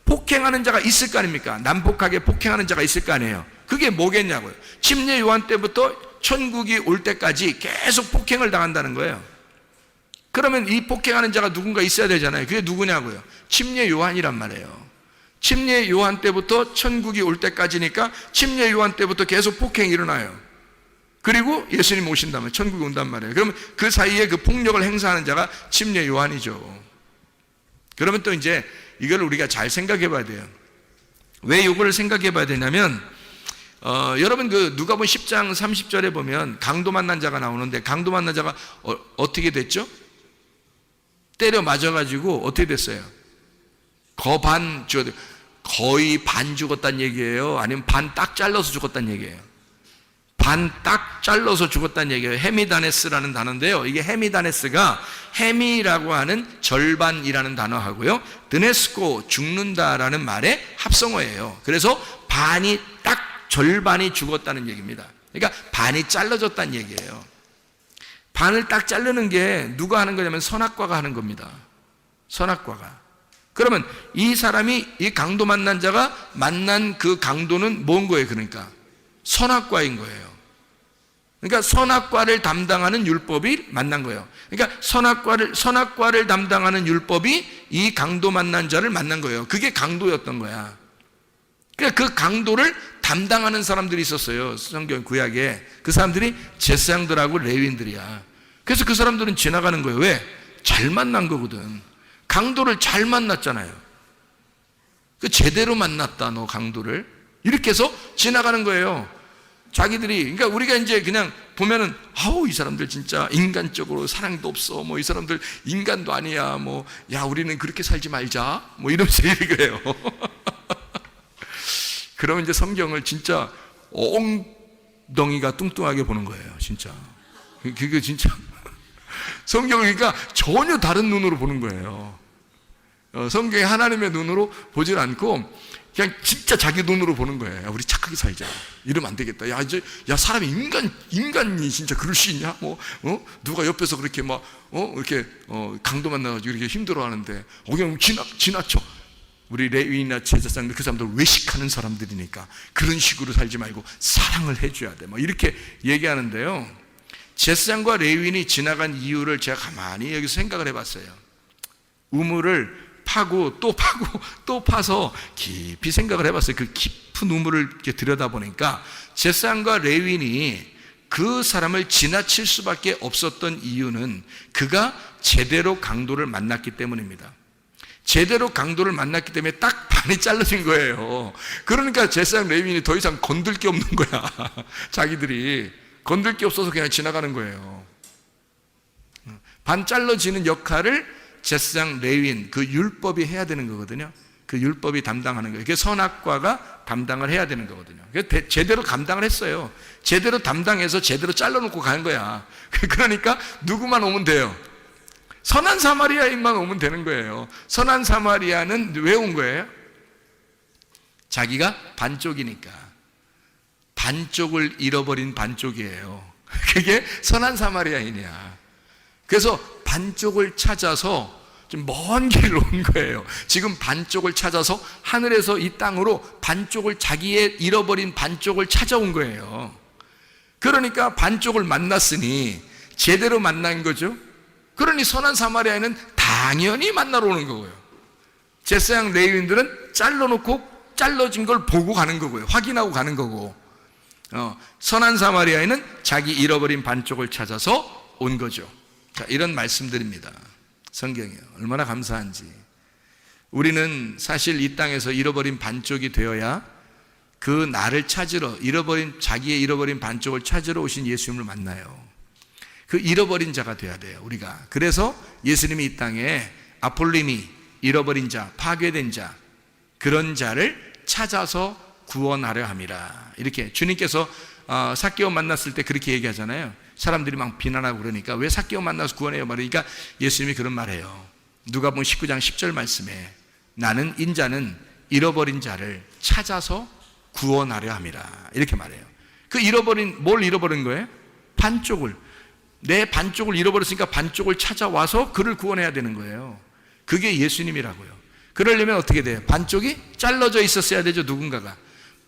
폭행하는 자가 있을 거 아닙니까? 난폭하게 폭행하는 자가 있을 거 아니에요. 그게 뭐겠냐고요. 침례 요한 때부터 천국이 올 때까지 계속 폭행을 당한다는 거예요. 그러면 이 폭행하는 자가 누군가 있어야 되잖아요. 그게 누구냐고요? 침례 요한이란 말이에요. 침례 요한 때부터 천국이 올 때까지니까 침례 요한 때부터 계속 폭행이 일어나요. 그리고 예수님 오신다면 천국이 온단 말이에요. 그러면 그 사이에 그 폭력을 행사하는 자가 침례 요한이죠. 그러면 또 이제 이걸 우리가 잘 생각해 봐야 돼요. 왜 이걸 생각해 봐야 되냐면, 여러분 그 누가복음 10장 30절에 보면 강도 만난 자가 나오는데, 강도 만난 자가 어떻게 됐죠? 때려 맞아가지고 어떻게 됐어요? 거의 반 죽었다는 얘기예요? 아니면 반 딱 잘라서 죽었다는 얘기예요? 반 딱 잘라서 죽었다는 얘기예요. 헤미다네스라는 단어인데요, 이게 헤미다네스가 헤미라고 하는 절반이라는 단어하고요, 드네스코 죽는다라는 말의 합성어예요. 그래서 반이 딱 절반이 죽었다는 얘기입니다. 그러니까 반이 잘라졌다는 얘기예요. 반을 딱 자르는 게 누가 하는 거냐면 선악과가 하는 겁니다. 선악과가. 그러면 이 사람이, 이 강도 만난 자가 만난 그 강도는 뭔 거예요? 그러니까 선악과인 거예요. 그러니까 선악과를 담당하는 율법이 만난 거예요. 그러니까 선악과를 담당하는 율법이 이 강도 만난 자를 만난 거예요. 그게 강도였던 거야. 그러니까 그 강도를 담당하는 사람들이 있었어요, 성경 구약에. 그 사람들이 제사장들하고 레위인들이야. 그래서 그 사람들은 지나가는 거예요. 왜? 잘 만난 거거든. 강도를 잘 만났잖아요. 그 제대로 만났다, 너 강도를. 이렇게 해서 지나가는 거예요. 자기들이. 그러니까 우리가 이제 그냥 보면은, 아우, 이 사람들 진짜 인간적으로 사랑도 없어, 뭐 이 사람들 인간도 아니야, 뭐 야, 우리는 그렇게 살지 말자, 뭐 이러면서 얘기해요. 그러면 이제 성경을 진짜 엉덩이가 뚱뚱하게 보는 거예요, 진짜. 그게 진짜 성경을 그러니까 전혀 다른 눈으로 보는 거예요. 성경이 하나님의 눈으로 보질 않고 그냥 진짜 자기 눈으로 보는 거예요. 야, 우리 착하게 살자. 이러면 안 되겠다. 야, 이제 사람이 인간이 진짜 그럴 수 있냐? 뭐 누가 옆에서 그렇게 막 이렇게 강도 만나가지고 이렇게 힘들어하는데 그냥 지나쳐. 우리 레위나 제사장들, 그 사람들 외식하는 사람들이니까 그런 식으로 살지 말고 사랑을 해줘야 돼, 뭐 이렇게 얘기하는데요, 제사장과 레위인이 지나간 이유를 제가 가만히 여기서 생각을 해봤어요. 우물을 파고 또 파고 또 파서 깊이 생각을 해봤어요. 그 깊은 우물을 이렇게 들여다보니까 제사장과 레위인이 그 사람을 지나칠 수밖에 없었던 이유는 그가 제대로 강도를 만났기 때문입니다. 제대로 강도를 만났기 때문에 딱 반이 잘라진 거예요. 그러니까 제사장 레위인이 더 이상 건들 게 없는 거야. 자기들이 건들 게 없어서 그냥 지나가는 거예요. 반 잘라지는 역할을 제사장 레위인, 그 율법이 해야 되는 거거든요. 그 율법이 담당하는 거예요. 그게 선악과가 담당을 해야 되는 거거든요. 제대로 감당을 했어요. 제대로 담당해서 제대로 잘라놓고 가는 거야. 그러니까 누구만 오면 돼요? 선한 사마리아인만 오면 되는 거예요. 선한 사마리아는 왜 온 거예요? 자기가 반쪽이니까. 반쪽을 잃어버린 반쪽이에요. 그게 선한 사마리아인이야. 그래서 반쪽을 찾아서 좀 먼 길을 온 거예요. 지금 반쪽을 찾아서 하늘에서 이 땅으로 반쪽을, 자기의 잃어버린 반쪽을 찾아온 거예요. 그러니까 반쪽을 만났으니 제대로 만난 거죠. 그러니 선한 사마리아인은 당연히 만나러 오는 거고요. 제사장 레위인들은 잘라진 걸 보고 가는 거고요. 확인하고 가는 거고. 선한 사마리아인은 자기 잃어버린 반쪽을 찾아서 온 거죠. 자, 이런 말씀드립니다. 성경이 얼마나 감사한지. 우리는 사실 이 땅에서 잃어버린 반쪽이 되어야 그 나를 찾으러, 자기의 잃어버린 반쪽을 찾으러 오신 예수님을 만나요. 그 잃어버린 자가 돼야 돼요, 우리가. 그래서 예수님이 이 땅에 아폴림이 잃어버린 자, 파괴된 자, 그런 자를 찾아서 구원하려 함이라. 이렇게 주님께서 삭개오 만났을 때 그렇게 얘기하잖아요. 사람들이 막 비난하고 그러니까 왜 삭개오 만나서 구원해요? 말하니까 예수님이 그런 말해요. 누가복음 19장 10절 말씀에 나는 인자는 잃어버린 자를 찾아서 구원하려 함이라. 이렇게 말해요. 뭘 잃어버린 거예요? 반쪽을. 내 반쪽을 잃어버렸으니까 반쪽을 찾아와서 그를 구원해야 되는 거예요. 그게 예수님이라고요. 그러려면 어떻게 돼요? 반쪽이 잘라져 있었어야 되죠, 누군가가.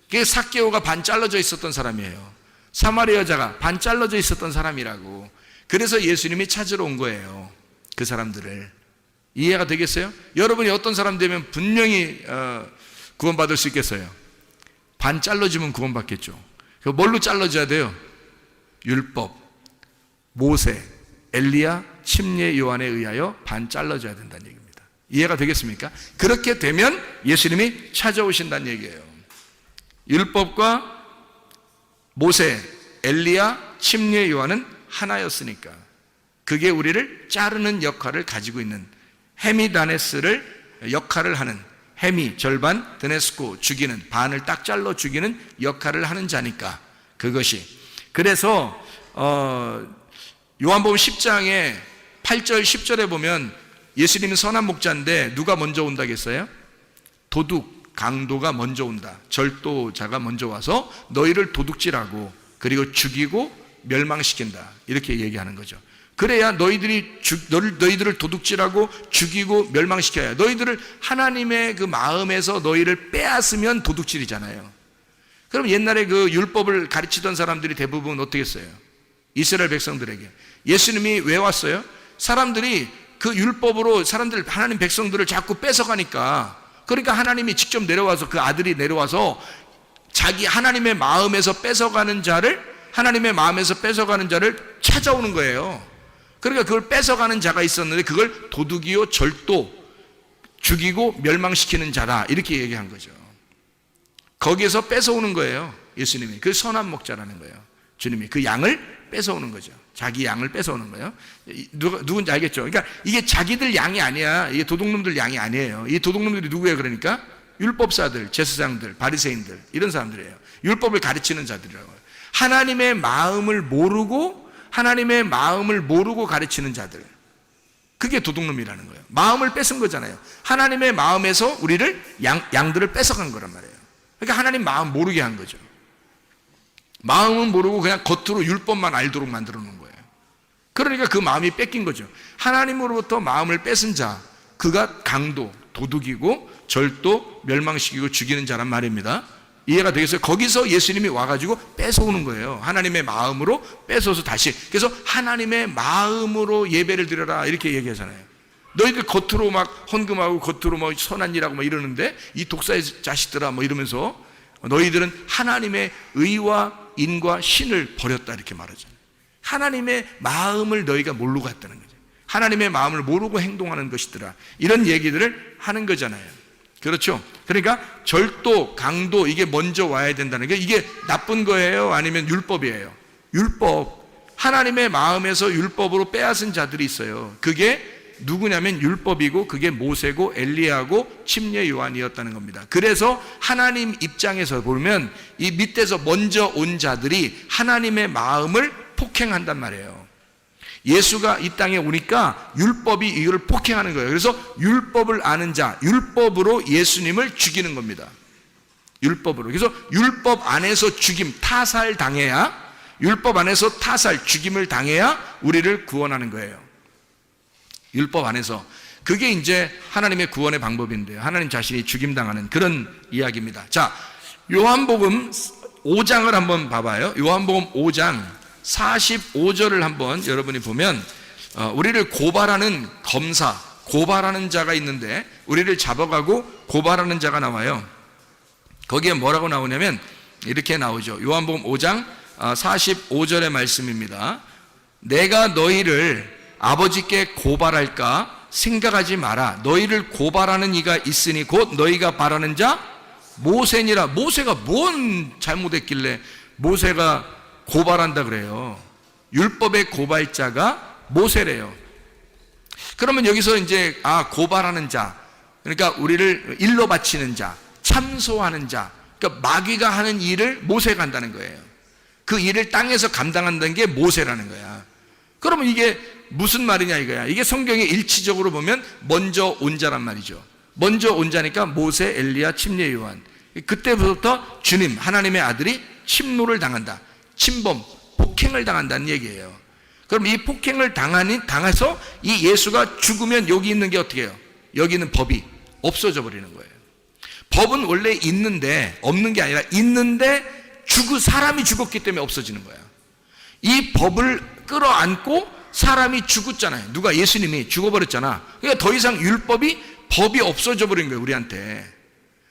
그게 삭개오가 반 잘라져 있었던 사람이에요. 사마리아 여자가 반 잘라져 있었던 사람이라고. 그래서 예수님이 찾으러 온 거예요, 그 사람들을. 이해가 되겠어요? 여러분이 어떤 사람 되면 분명히 구원받을 수 있겠어요? 반 잘라지면 구원받겠죠. 뭘로 잘라져야 돼요? 율법, 모세, 엘리야, 침례 요한에 의하여 반 잘라져야 된다는 얘기입니다. 이해가 되겠습니까? 그렇게 되면 예수님이 찾아오신다는 얘기예요. 율법과 모세, 엘리야, 침례 요한은 하나였으니까 그게 우리를 자르는 역할을 가지고 있는 헤미다네스를 역할을 하는 헤미 절반, 드네스코 죽이는 반을 딱 잘라 죽이는 역할을 하는 자니까 그것이 그래서 요한복음 10장에 8절 10절에 보면 예수님은 선한 목자인데 누가 먼저 온다겠어요? 도둑, 강도가 먼저 온다. 절도자가 먼저 와서 너희를 도둑질하고 그리고 죽이고 멸망시킨다. 이렇게 얘기하는 거죠. 그래야 너희들을 도둑질하고 죽이고 멸망시켜야 너희들을 하나님의 그 마음에서 너희를 빼앗으면 도둑질이잖아요. 그럼 옛날에 그 율법을 가르치던 사람들이 대부분 어떻게 했어요? 이스라엘 백성들에게 예수님이 왜 왔어요? 사람들이 그 율법으로 하나님 백성들을 자꾸 뺏어가니까 그러니까 하나님이 직접 내려와서 그 아들이 내려와서 자기 하나님의 마음에서 뺏어가는 자를 찾아오는 거예요. 그러니까 그걸 뺏어가는 자가 있었는데 그걸 도둑이요 절도 죽이고 멸망시키는 자다 이렇게 얘기한 거죠. 거기에서 뺏어오는 거예요. 예수님이 그 선한 목자라는 거예요. 주님이 그 양을 뺏어오는 거죠. 자기 양을 뺏어오는 거예요. 누군지 알겠죠? 그러니까 이게 자기들 양이 아니야. 이게 도둑놈들 양이 아니에요. 이 도둑놈들이 누구예요? 그러니까 율법사들, 제사장들, 바리새인들 이런 사람들이에요. 율법을 가르치는 자들이라고요. 하나님의 마음을 모르고 가르치는 자들. 그게 도둑놈이라는 거예요. 마음을 뺏은 거잖아요. 하나님의 마음에서 우리를 양들을 뺏어간 거란 말이에요. 그러니까 하나님 마음 모르게 한 거죠. 마음은 모르고 그냥 겉으로 율법만 알도록 만들어 놓은 거예요. 그러니까 그 마음이 뺏긴 거죠. 하나님으로부터 마음을 뺏은 자, 그가 강도, 도둑이고 절도, 멸망시키고 죽이는 자란 말입니다. 이해가 되겠어요? 거기서 예수님이 와가지고 뺏어오는 거예요. 하나님의 마음으로 뺏어서 다시. 그래서 하나님의 마음으로 예배를 드려라 이렇게 얘기하잖아요. 너희들 겉으로 막 헌금하고 겉으로 뭐 선한 일하고 막 이러는데 이 독사의 자식들아 뭐 이러면서 너희들은 하나님의 의와 인과 신을 버렸다 이렇게 말하잖아요. 하나님의 마음을 너희가 모르고 갔다는 거죠. 하나님의 마음을 모르고 행동하는 것이더라 이런 얘기들을 하는 거잖아요. 그렇죠? 그러니까 절도, 강도 이게 먼저 와야 된다는 게 이게 나쁜 거예요? 아니면 율법이에요? 율법. 하나님의 마음에서 율법으로 빼앗은 자들이 있어요. 그게 누구냐면 율법이고 그게 모세고 엘리야고 침례 요한이었다는 겁니다. 그래서 하나님 입장에서 보면 이 밑에서 먼저 온 자들이 하나님의 마음을 폭행한단 말이에요. 예수가 이 땅에 오니까 율법이 이걸 폭행하는 거예요. 그래서 율법을 아는 자, 율법으로 예수님을 죽이는 겁니다. 율법으로. 그래서 율법 안에서 죽임, 타살 당해야, 율법 안에서 타살, 죽임을 당해야 우리를 구원하는 거예요. 율법 안에서. 그게 이제 하나님의 구원의 방법인데요. 하나님 자신이 죽임당하는 그런 이야기입니다. 자, 요한복음 5장을 한번 봐봐요. 요한복음 5장 45절을 한번 여러분이 보면 우리를 고발하는 검사, 고발하는 자가 있는데 우리를 잡아가고 고발하는 자가 나와요. 거기에 뭐라고 나오냐면 이렇게 나오죠. 요한복음 5장 45절의 말씀입니다. 내가 너희를 아버지께 고발할까 생각하지 마라. 너희를 고발하는 이가 있으니 곧 너희가 바라는 자 모세니라. 모세가 뭔 잘못했길래 모세가 고발한다 그래요. 율법의 고발자가 모세래요. 그러면 여기서 이제 고발하는 자, 그러니까 우리를 일로 바치는 자, 참소하는 자, 그러니까 마귀가 하는 일을 모세가 한다는 거예요. 그 일을 땅에서 감당한다는 게 모세라는 거야. 그러면 이게 무슨 말이냐 이거야. 이게 성경에 일치적으로 보면 먼저 온 자란 말이죠. 먼저 온 자니까 모세, 엘리야, 침례 요한. 그때부터 주님, 하나님의 아들이 침노를 당한다. 침범, 폭행을 당한다는 얘기예요. 그럼 이 폭행을 당해서 이 예수가 죽으면 여기 있는 게 어떻게 해요? 여기 있는 법이 없어져 버리는 거예요. 법은 원래 있는데, 없는 게 아니라 있는데 사람이 죽었기 때문에 없어지는 거야. 이 법을 끌어안고 사람이 죽었잖아요. 누가? 예수님이 죽어버렸잖아. 그러니까 더 이상 법이 없어져 버린 거예요. 우리한테.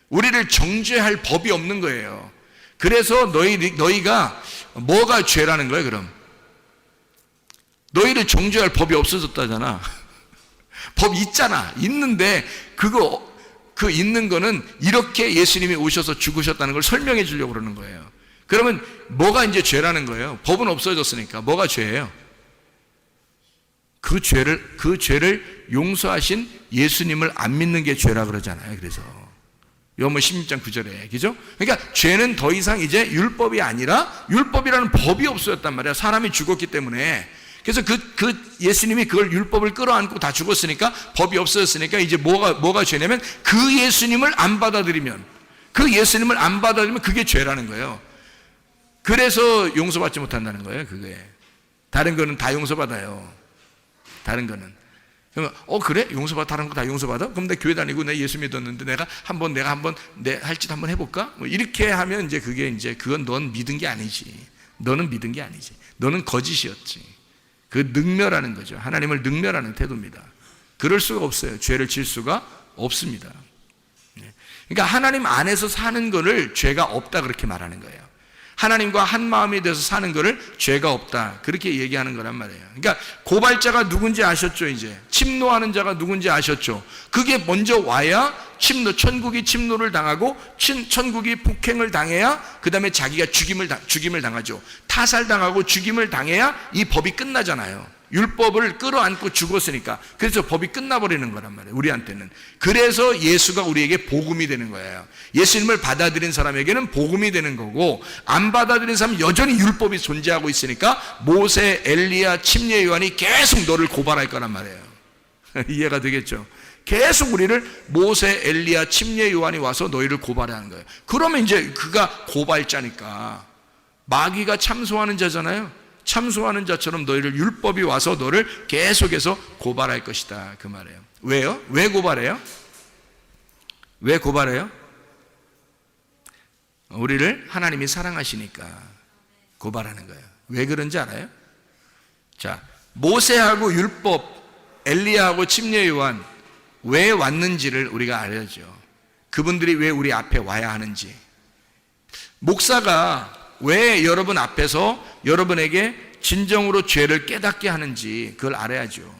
우리를 정죄할 법이 없는 거예요. 그래서 너희가 뭐가 죄라는 거예요? 그럼 너희를 정죄할 법이 없어졌다잖아. 법 있잖아. 있는데 그 있는 거는 이렇게 예수님이 오셔서 죽으셨다는 걸 설명해 주려고 그러는 거예요. 그러면 뭐가 이제 죄라는 거예요? 법은 없어졌으니까 뭐가 죄예요? 그 죄를 용서하신 예수님을 안 믿는 게 죄라 그러잖아요. 그래서 요한복음 16장 9절에, 그죠? 그러니까 죄는 더 이상 이제 율법이 아니라, 율법이라는 법이 없어졌단 말이야. 사람이 죽었기 때문에. 그래서 예수님이 그걸 율법을 끌어안고 다 죽었으니까, 법이 없어졌으니까 이제 뭐가 죄냐면, 그 예수님을 안 받아들이면 그게 죄라는 거예요. 그래서 용서받지 못한다는 거예요. 그게. 다른 거는 다 용서받아요. 다른 거는. 그러면 그래? 용서받아? 다른 거 다 용서받아? 그럼 내 교회 다니고 내 예수 믿었는데 내가 한번 내 할 짓 한번 해볼까? 뭐 이렇게 하면 이제 그건 넌 믿은 게 아니지. 너는 믿은 게 아니지. 너는 거짓이었지. 그 능멸하는 거죠. 하나님을 능멸하는 태도입니다. 그럴 수가 없어요. 죄를 질 수가 없습니다. 그러니까 하나님 안에서 사는 거를 죄가 없다 그렇게 말하는 거예요. 하나님과 한 마음이 돼서 사는 거를 죄가 없다 그렇게 얘기하는 거란 말이에요. 그러니까 고발자가 누군지 아셨죠? 이제 침노하는 자가 누군지 아셨죠? 그게 먼저 와야 천국이 침노를 당하고 천국이 폭행을 당해야 그 다음에 자기가 죽임을 당하죠. 타살당하고 죽임을 당해야 이 법이 끝나잖아요. 율법을 끌어안고 죽었으니까. 그래서 법이 끝나버리는 거란 말이에요, 우리한테는. 그래서 예수가 우리에게 복음이 되는 거예요. 예수님을 받아들인 사람에게는 복음이 되는 거고, 안 받아들인 사람은 여전히 율법이 존재하고 있으니까 모세, 엘리야, 침례 요한이 계속 너를 고발할 거란 말이에요. 이해가 되겠죠? 계속 우리를 모세, 엘리야, 침례 요한이 와서 너희를 고발하는 거예요. 그러면 이제 그가 고발자니까, 마귀가 참소하는 자잖아요. 참소하는 자처럼 너희를 율법이 와서 너를 계속해서 고발할 것이다 그 말이에요. 왜요? 왜 고발해요? 왜 고발해요? 우리를 하나님이 사랑하시니까 고발하는 거예요. 왜 그런지 알아요? 자, 모세하고 율법, 엘리야하고 침례 요한 왜 왔는지를 우리가 알아야죠. 그분들이 왜 우리 앞에 와야 하는지. 목사가 왜 여러분 앞에서 여러분에게 진정으로 죄를 깨닫게 하는지 그걸 알아야죠.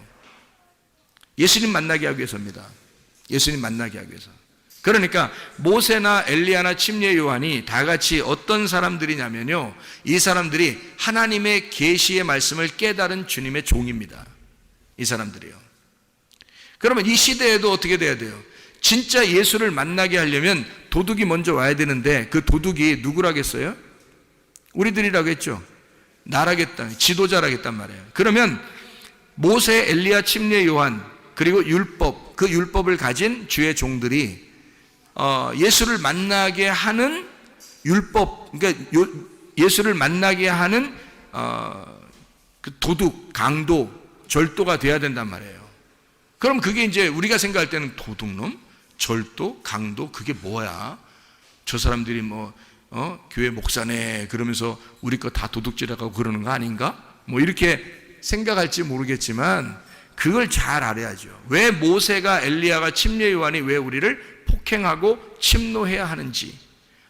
예수님 만나게 하기 위해서입니다. 예수님 만나게 하기 위해서. 그러니까 모세나 엘리야나 침례 요한이 다 같이 어떤 사람들이냐면요, 이 사람들이 하나님의 계시의 말씀을 깨달은 주님의 종입니다. 이 사람들이요. 그러면 이 시대에도 어떻게 돼야 돼요? 진짜 예수를 만나게 하려면 도둑이 먼저 와야 되는데, 그 도둑이 누구라겠어요? 우리들이라고 했죠. 나라겠다, 지도자라겠단 말이에요. 그러면 모세, 엘리야, 침례 요한 그리고 율법, 그 율법을 가진 주의 종들이 예수를 만나게 하는 율법, 그러니까 예수를 만나게 하는 그 도둑, 강도, 절도가 돼야 된단 말이에요. 그럼 그게 이제 우리가 생각할 때는 도둑놈, 절도, 강도, 그게 뭐야? 저 사람들이 교회 목사네 그러면서 우리 거 다 도둑질하고 그러는 거 아닌가? 뭐 이렇게 생각할지 모르겠지만 그걸 잘 알아야죠. 왜 모세가, 엘리야가, 침례 요한이 왜 우리를 폭행하고 침노해야 하는지,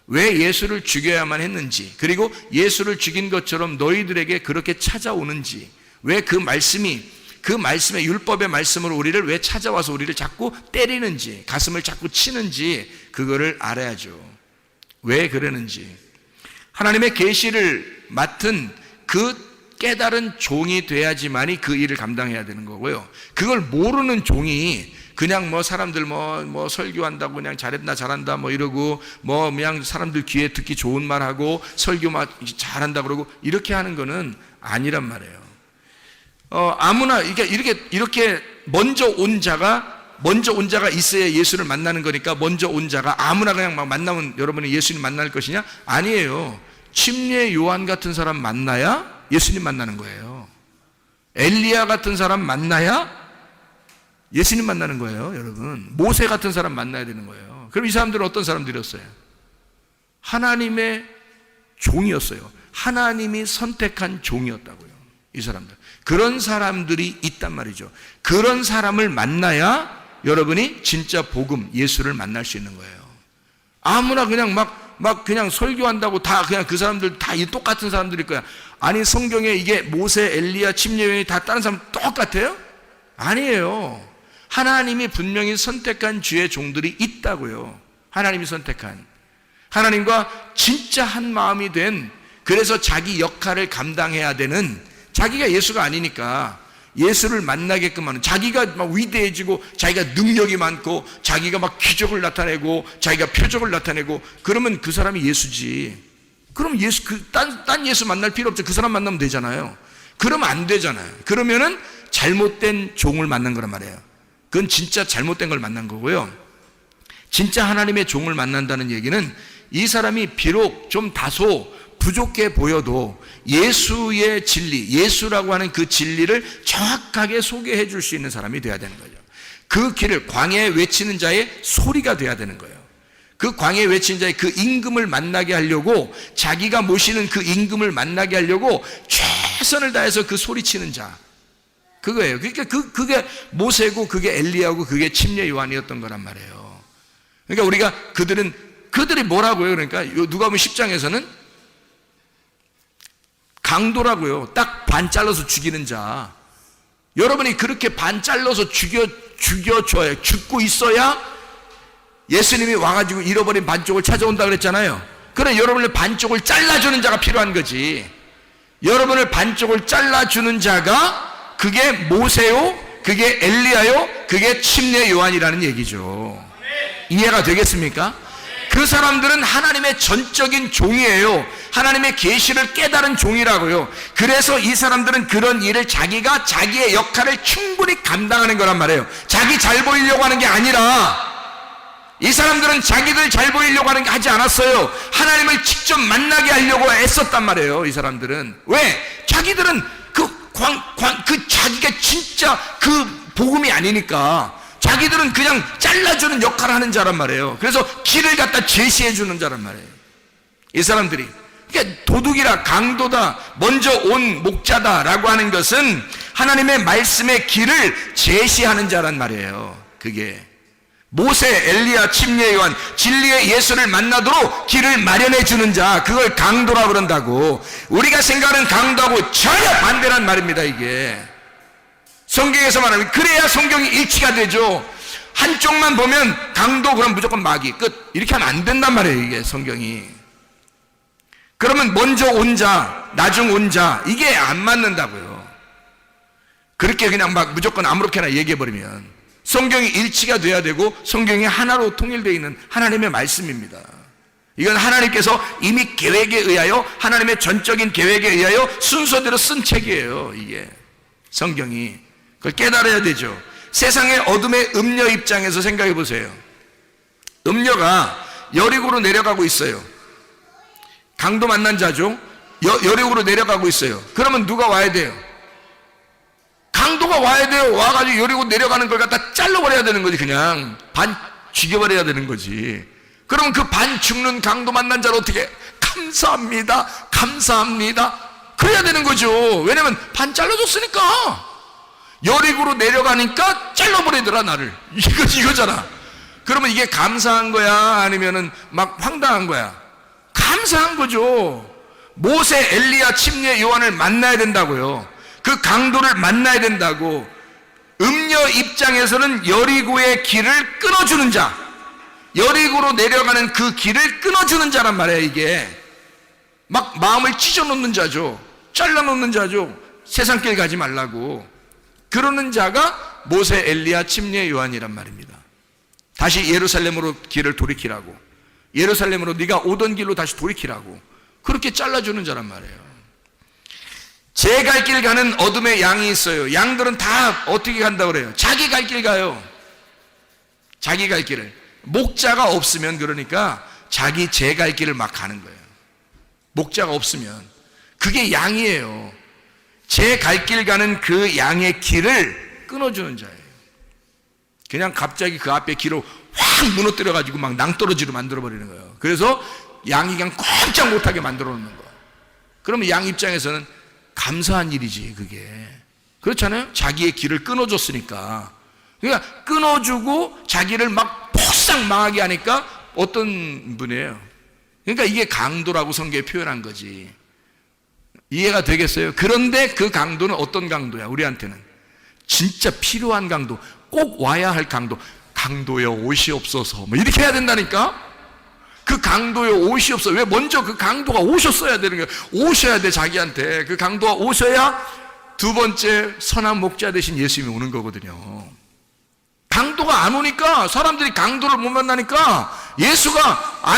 왜 예수를 죽여야만 했는지, 그리고 예수를 죽인 것처럼 너희들에게 그렇게 찾아오는지, 왜 그 말씀의 율법의 말씀으로 우리를 왜 찾아와서 우리를 자꾸 때리는지, 가슴을 자꾸 치는지 그거를 알아야죠. 왜 그러는지. 하나님의 계시를 맡은 그 깨달은 종이 돼야지만이 그 일을 감당해야 되는 거고요. 그걸 모르는 종이 그냥 사람들 설교한다고 그냥 잘한다 이러고 그냥 사람들 귀에 듣기 좋은 말 하고 설교 잘한다 그러고 이렇게 하는 거는 아니란 말이에요. 아무나 이렇게 먼저 온 자가 있어야 예수를 만나는 거니까, 먼저 온 자가 아무나 그냥 만나면 여러분이 예수님 만날 것이냐? 아니에요. 침례 요한 같은 사람 만나야 예수님 만나는 거예요. 엘리야 같은 사람 만나야 예수님 만나는 거예요, 여러분. 모세 같은 사람 만나야 되는 거예요. 그럼 이 사람들은 어떤 사람들이었어요? 하나님의 종이었어요. 하나님이 선택한 종이었다고요, 이 사람들. 그런 사람들이 있단 말이죠. 그런 사람을 만나야 여러분이 진짜 복음, 예수를 만날 수 있는 거예요. 아무나 그냥 그냥 설교한다고 다 그냥 그 사람들 다 똑같은 사람들일 거야. 아니, 성경에 이게 모세, 엘리야, 침례 요한이 다 다른 사람 똑같아요? 아니에요. 하나님이 분명히 선택한 주의 종들이 있다고요. 하나님이 선택한. 하나님과 진짜 한 마음이 된, 그래서 자기 역할을 감당해야 되는, 자기가 예수가 아니니까 예수를 만나게끔 하는, 자기가 막 위대해지고 자기가 능력이 많고 자기가 막 기적을 나타내고 자기가 표적을 나타내고 그러면 그 사람이 예수지. 그럼 예수, 딴 예수 만날 필요 없죠. 그 사람 만나면 되잖아요. 그러면 안 되잖아요. 그러면은 잘못된 종을 만난 거란 말이에요. 그건 진짜 잘못된 걸 만난 거고요. 진짜 하나님의 종을 만난다는 얘기는 이 사람이 비록 좀 다소 부족해 보여도 예수의 진리, 예수라고 하는 그 진리를 정확하게 소개해 줄 수 있는 사람이 돼야 되는 거죠. 그 길을, 광야에 외치는 자의 소리가 돼야 되는 거예요. 그 광야에 외치는 자의 그 임금을 만나게 하려고, 자기가 모시는 그 임금을 만나게 하려고 최선을 다해서 그 소리치는 자, 그거예요. 그러니까 그게 모세고 그게 엘리야고 그게 침례 요한이었던 거란 말이에요. 그러니까 우리가 그들이 뭐라고요? 그러니까 누가복음 10장에서는 강도라고요. 딱 반 잘라서 죽이는 자. 여러분이 그렇게 반 잘라서 죽여줘야, 죽고 있어야 예수님이 와가지고 잃어버린 반쪽을 찾아온다 그랬잖아요. 그래, 여러분을 반쪽을 잘라주는 자가 필요한 거지. 여러분을 반쪽을 잘라주는 자가 그게 모세요, 그게 엘리야요, 그게 침례 요한이라는 얘기죠. 이해가 되겠습니까? 그 사람들은 하나님의 전적인 종이에요. 하나님의 계시를 깨달은 종이라고요. 그래서 이 사람들은 그런 일을 자기가 자기의 역할을 충분히 감당하는 거란 말이에요. 자기 잘 보이려고 하는 게 아니라, 이 사람들은 자기들 잘 보이려고 하는 게 하지 않았어요. 하나님을 직접 만나게 하려고 애썼단 말이에요. 이 사람들은. 왜? 자기들은 자기가 진짜 그 복음이 아니니까 자기들은 그냥 잘라주는 역할을 하는 자란 말이에요. 그래서 길을 갖다 제시해 주는 자란 말이에요. 이 사람들이. 그러니까 도둑이라, 강도다, 먼저 온 목자다라고 하는 것은 하나님의 말씀의 길을 제시하는 자란 말이에요. 그게 모세, 엘리야, 침례 요한, 진리의 예수를 만나도록 길을 마련해 주는 자, 그걸 강도라 그런다고. 우리가 생각하는 강도하고 전혀 반대란 말입니다. 이게 성경에서 말하면, 그래야 성경이 일치가 되죠. 한쪽만 보면 강도, 그럼 무조건 마귀, 끝, 이렇게 하면 안 된단 말이에요. 이게 성경이. 그러면 먼저 온 자, 나중 온 자, 이게 안 맞는다고요. 그렇게 그냥 막 무조건 아무렇게나 얘기해버리면 성경이 일치가 돼야 되고 성경이 하나로 통일되어 있는 하나님의 말씀입니다. 이건 하나님께서 이미 계획에 의하여, 하나님의 전적인 계획에 의하여 순서대로 쓴 책이에요. 이게 성경이. 그걸 깨달아야 되죠. 세상의 어둠의 음녀 입장에서 생각해 보세요. 음녀가 여리고로 내려가고 있어요. 강도 만난 자죠. 여리고로 내려가고 있어요. 그러면 누가 와야 돼요? 강도가 와야 돼요. 와가지고 여리고 내려가는 걸 갖다 잘라버려야 되는 거지. 그냥 반 죽여버려야 되는 거지. 그러면 그 반 죽는 강도 만난 자를 어떻게, 감사합니다, 감사합니다, 그래야 되는 거죠. 왜냐면 반 잘라줬으니까. 여리고로 내려가니까 잘라버리더라 나를. 이거잖아. 그러면 이게 감사한 거야, 아니면은 막 황당한 거야? 감사한 거죠. 모세, 엘리야, 침례 요한을 만나야 된다고요. 그 강도를 만나야 된다고. 음녀 입장에서는 여리고의 길을 끊어주는 자, 여리고로 내려가는 그 길을 끊어주는 자란 말이에요. 이게 막 마음을 찢어놓는 자죠. 잘라놓는 자죠. 세상길 가지 말라고. 그러는 자가 모세, 엘리야, 침례 요한이란 말입니다. 다시 예루살렘으로 길을 돌이키라고, 예루살렘으로 네가 오던 길로 다시 돌이키라고, 그렇게 잘라주는 자란 말이에요. 제 갈 길 가는 어둠의 양이 있어요. 양들은 다 어떻게 간다고 그래요? 자기 갈 길 가요. 자기 갈 길을. 목자가 없으면, 그러니까 자기 제 갈 길을 막 가는 거예요. 목자가 없으면. 그게 양이에요. 제 갈 길 가는 그 양의 길을 끊어주는 자예요. 그냥 갑자기 그 앞에 길을 확 무너뜨려가지고 막 낭떠러지로 만들어버리는 거예요. 그래서 양이 그냥 꼼짝 못하게 만들어 놓는 거예요. 그러면 양 입장에서는 감사한 일이지, 그게. 그렇잖아요? 자기의 길을 끊어줬으니까. 그러니까 끊어주고 자기를 막 폭삭 망하게 하니까 어떤 분이에요? 그러니까 이게 강도라고 성경에 표현한 거지. 이해가 되겠어요? 그런데 그 강도는 어떤 강도야? 우리한테는 진짜 필요한 강도, 꼭 와야 할 강도. 강도여 오시옵소서, 뭐 이렇게 해야 된다니까. 그 강도에 옷이 없어. 왜? 먼저 그 강도가 오셨어야 되는 거예요. 오셔야 돼, 자기한테. 그 강도가 오셔야 두 번째 선한 목자 되신 예수님이 오는 거거든요. 강도가 안 오니까, 사람들이 강도를 못 만나니까 예수가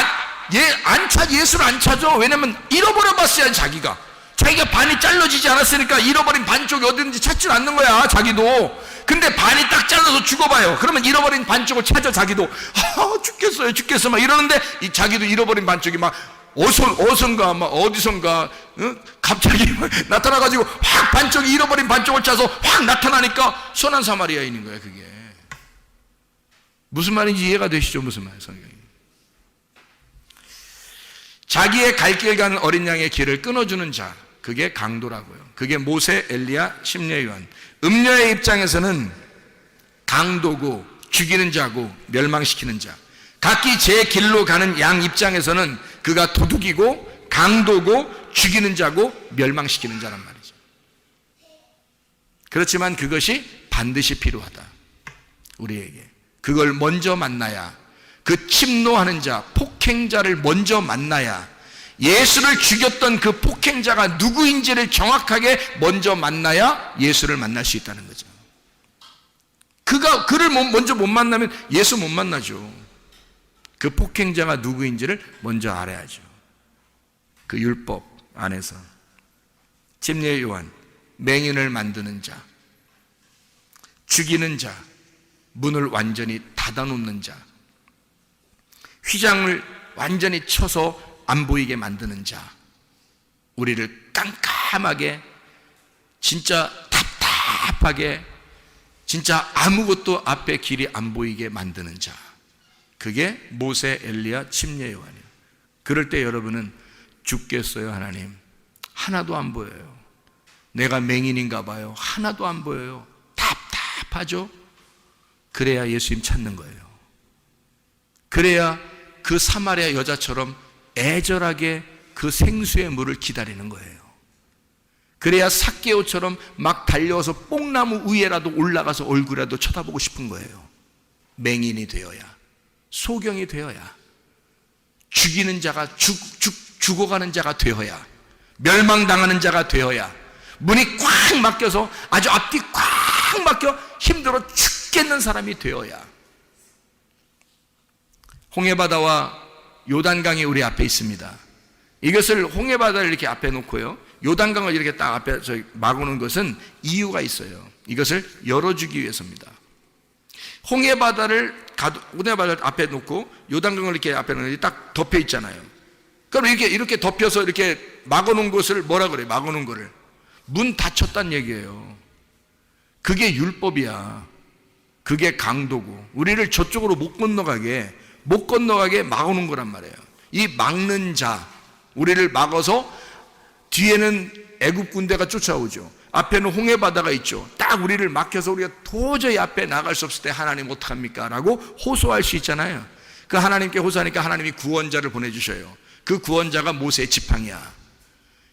예수를 안 찾아. 왜냐면 잃어버려 봤어요. 자기가 반이 잘라지지 않았으니까 잃어버린 반쪽이 어딘지 찾질 않는 거야, 자기도. 근데 반이 딱 잘라서 죽어봐요. 그러면 잃어버린 반쪽을 찾아, 자기도. 죽겠어 막 이러는데, 자기도 잃어버린 반쪽이 막 어선가 막 어디선가 갑자기 나타나가지고 확 반쪽이 잃어버린 반쪽을 찾아서 확 나타나니까 선한 사마리아인인 거야. 그게 무슨 말인지 이해가 되시죠? 무슨 말이에요, 성경이? 자기의 갈 길 가는 어린 양의 길을 끊어주는 자, 그게 강도라고요. 그게 모세, 엘리야, 심려, 요한. 음녀의 입장에서는 강도고 죽이는 자고 멸망시키는 자, 각기 제 길로 가는 양 입장에서는 그가 도둑이고 강도고 죽이는 자고 멸망시키는 자란 말이죠. 그렇지만 그것이 반드시 필요하다, 우리에게. 그걸 먼저 만나야, 그 침노하는 자, 폭행자를 먼저 만나야, 예수를 죽였던 그 폭행자가 누구인지를 정확하게 먼저 만나야 예수를 만날 수 있다는 거죠. 그를 먼저 못 만나면 예수 못 만나죠. 그 폭행자가 누구인지를 먼저 알아야죠. 그 율법 안에서. 침례 요한, 맹인을 만드는 자, 죽이는 자, 문을 완전히 닫아놓는 자, 휘장을 완전히 쳐서 안 보이게 만드는 자, 우리를 깜깜하게, 진짜 답답하게, 진짜 아무것도 앞에 길이 안 보이게 만드는 자, 그게 모세, 엘리야, 침례 요한이에요. 그럴 때 여러분은 죽겠어요, 하나님. 하나도 안 보여요. 내가 맹인인가 봐요. 하나도 안 보여요. 답답하죠? 그래야 예수님 찾는 거예요. 그래야 그 사마리아 여자처럼 애절하게 그 생수의 물을 기다리는 거예요. 그래야 삭개오처럼 막 달려와서 뽕나무 위에라도 올라가서 얼굴이라도 쳐다보고 싶은 거예요. 맹인이 되어야, 소경이 되어야, 죽이는 자가 죽어가는 자가 되어야, 멸망당하는 자가 되어야, 문이 꽉 막혀서 아주 앞뒤 꽉 막혀 힘들어 죽겠는 사람이 되어야. 홍해바다와 요단강이 우리 앞에 있습니다. 이것을 홍해바다를 이렇게 앞에 놓고요, 요단강을 이렇게 딱 앞에 막아놓은 것은 이유가 있어요. 이것을 열어주기 위해서입니다. 홍해바다를 앞에 놓고 요단강을 이렇게 앞에 놓으면 딱 덮여 있잖아요. 그럼 이렇게 덮여서 이렇게 막아놓은 것을 뭐라 그래요? 막아놓은 거를 문 닫혔다는 얘기예요. 그게 율법이야. 그게 강도고, 우리를 저쪽으로 못 건너가게 막아놓은 거란 말이에요. 이 막는 자, 우리를 막아서 뒤에는 애굽 군대가 쫓아오죠. 앞에는 홍해바다가 있죠. 딱 우리를 막혀서 우리가 도저히 앞에 나갈 수 없을 때 하나님 어떡합니까? 라고 호소할 수 있잖아요. 그 하나님께 호소하니까 하나님이 구원자를 보내주셔요. 그 구원자가 모세의 지팡이야.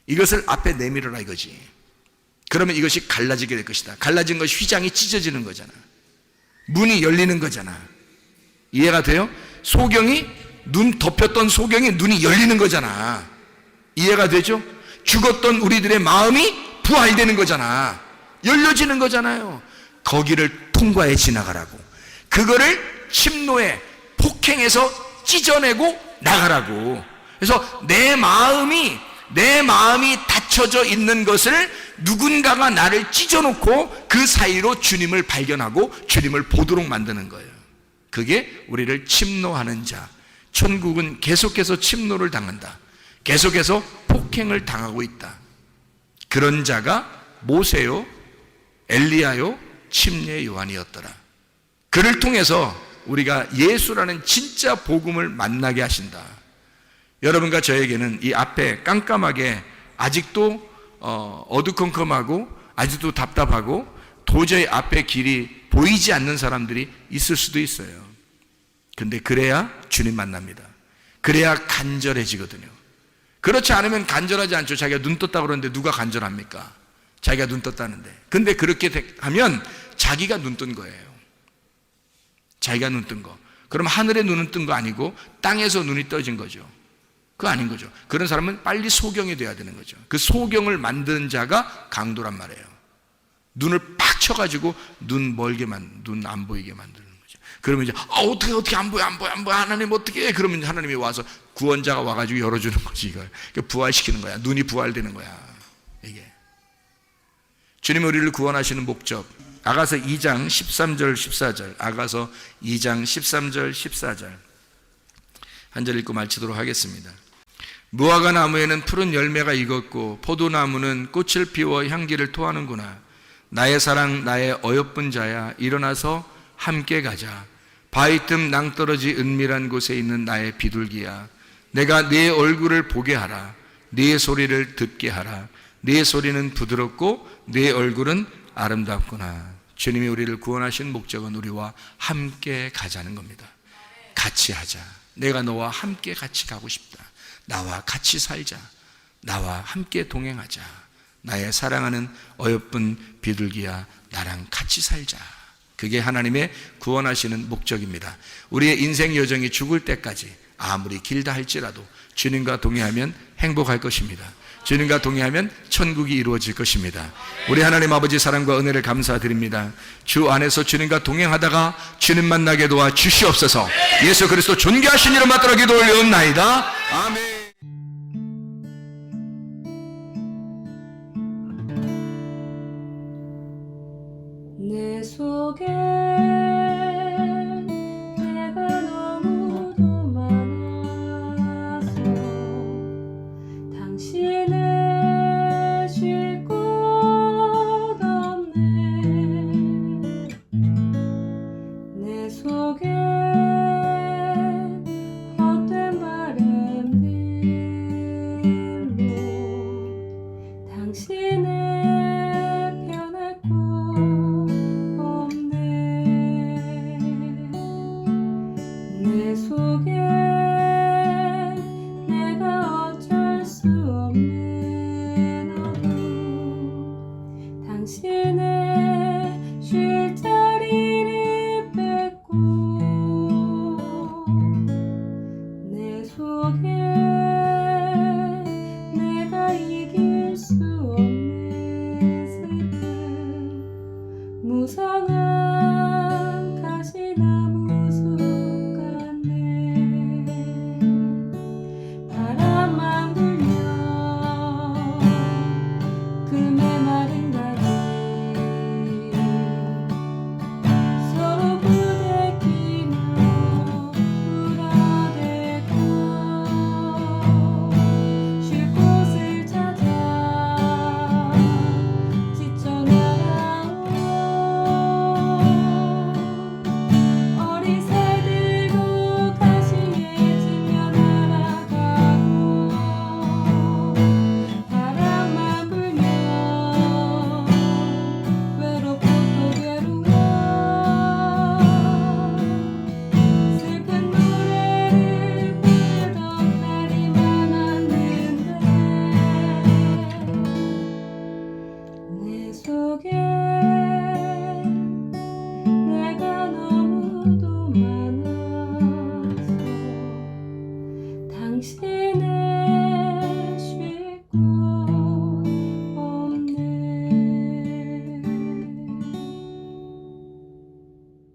이것을 앞에 내밀어라 이거지. 그러면 이것이 갈라지게 될 것이다. 갈라진 것이 휘장이 찢어지는 거잖아. 문이 열리는 거잖아. 이해가 돼요? 눈 덮였던 소경이 눈이 열리는 거잖아. 이해가 되죠? 죽었던 우리들의 마음이 부활되는 거잖아. 열려지는 거잖아요. 거기를 통과해 지나가라고. 그거를 침노해, 폭행해서 찢어내고 나가라고. 그래서 내 마음이 닫혀져 있는 것을 누군가가 나를 찢어놓고 그 사이로 주님을 발견하고 주님을 보도록 만드는 거예요. 그게 우리를 침노하는 자. 천국은 계속해서 침노를 당한다. 계속해서 폭행을 당하고 있다. 그런 자가 모세요, 엘리야요, 침례 요한이었더라. 그를 통해서 우리가 예수라는 진짜 복음을 만나게 하신다. 여러분과 저에게는 이 앞에 깜깜하게 아직도 어두컴컴하고 아직도 답답하고 도저히 앞에 길이 보이지 않는 사람들이 있을 수도 있어요. 근데 그래야 주님 만납니다. 그래야 간절해지거든요. 그렇지 않으면 간절하지 않죠. 자기가 눈 떴다고 그러는데 누가 간절합니까? 자기가 눈 떴다는데. 근데 그렇게 하면 자기가 눈 뜬 거예요. 자기가 눈 뜬 거. 그럼 하늘에 눈은 뜬 거 아니고 땅에서 눈이 떠진 거죠. 그거 아닌 거죠. 그런 사람은 빨리 소경이 돼야 되는 거죠. 그 소경을 만드는 자가 강도란 말이에요. 눈을 팍 쳐가지고 눈 안 보이게 만드는 거죠. 그러면 이제 어떻게 안 보여 하나님 어떻게 해? 그러면 하나님이 와서 구원자가 와가지고 열어주는 거지. 이걸 부활시키는 거야. 눈이 부활되는 거야. 이게 주님이 우리를 구원하시는 목적. 아가서 2장 13절 14절 아가서 2장 13절 14절 한 절 읽고 마치도록 하겠습니다. 무화과 나무에는 푸른 열매가 익었고 포도나무는 꽃을 피워 향기를 토하는구나. 나의 사랑 나의 어여쁜 자야, 일어나서 함께 가자. 바위 틈 낭떠러지 은밀한 곳에 있는 나의 비둘기야, 내가 네 얼굴을 보게 하라. 네 소리를 듣게 하라. 네 소리는 부드럽고 네 얼굴은 아름답구나. 주님이 우리를 구원하신 목적은 우리와 함께 가자는 겁니다. 같이 하자. 내가 너와 함께 같이 가고 싶다. 나와 같이 살자. 나와 함께 동행하자. 나의 사랑하는 어여쁜 비둘기야, 나랑 같이 살자. 그게 하나님의 구원하시는 목적입니다. 우리의 인생 여정이 죽을 때까지 아무리 길다 할지라도 주님과 동행하면 행복할 것입니다. 주님과 동행하면 천국이 이루어질 것입니다. 우리 하나님 아버지 사랑과 은혜를 감사드립니다. 주 안에서 주님과 동행하다가 주님 만나게 도와 주시옵소서. 예수 그리스도 존귀하신 이름 받들어 기도 올리옵나이다. 아멘. 내 속에 내가 너무도 많아서 당신을 쉴 곳 없네. 내 속에 헛된 바램들로 당신을 내 속에 내가 어쩔 수 없는 어둠, 당신의 쉴 자리를 뺏고 내 속에 내가 이길 수 없는 슬픔, 무성한 가시나무 바람만 불면 그 메마른 가지 서로 부대끼며 울어대고 쉴 곳을 찾아 지쳐 날아온 어리새 들고 가시에 지며 날아가고 바람만 불면 외롭고 또 괴로워 슬픈 노래를 부르던 날이 많았는데 내 속에 내가 너무도 많아서 당신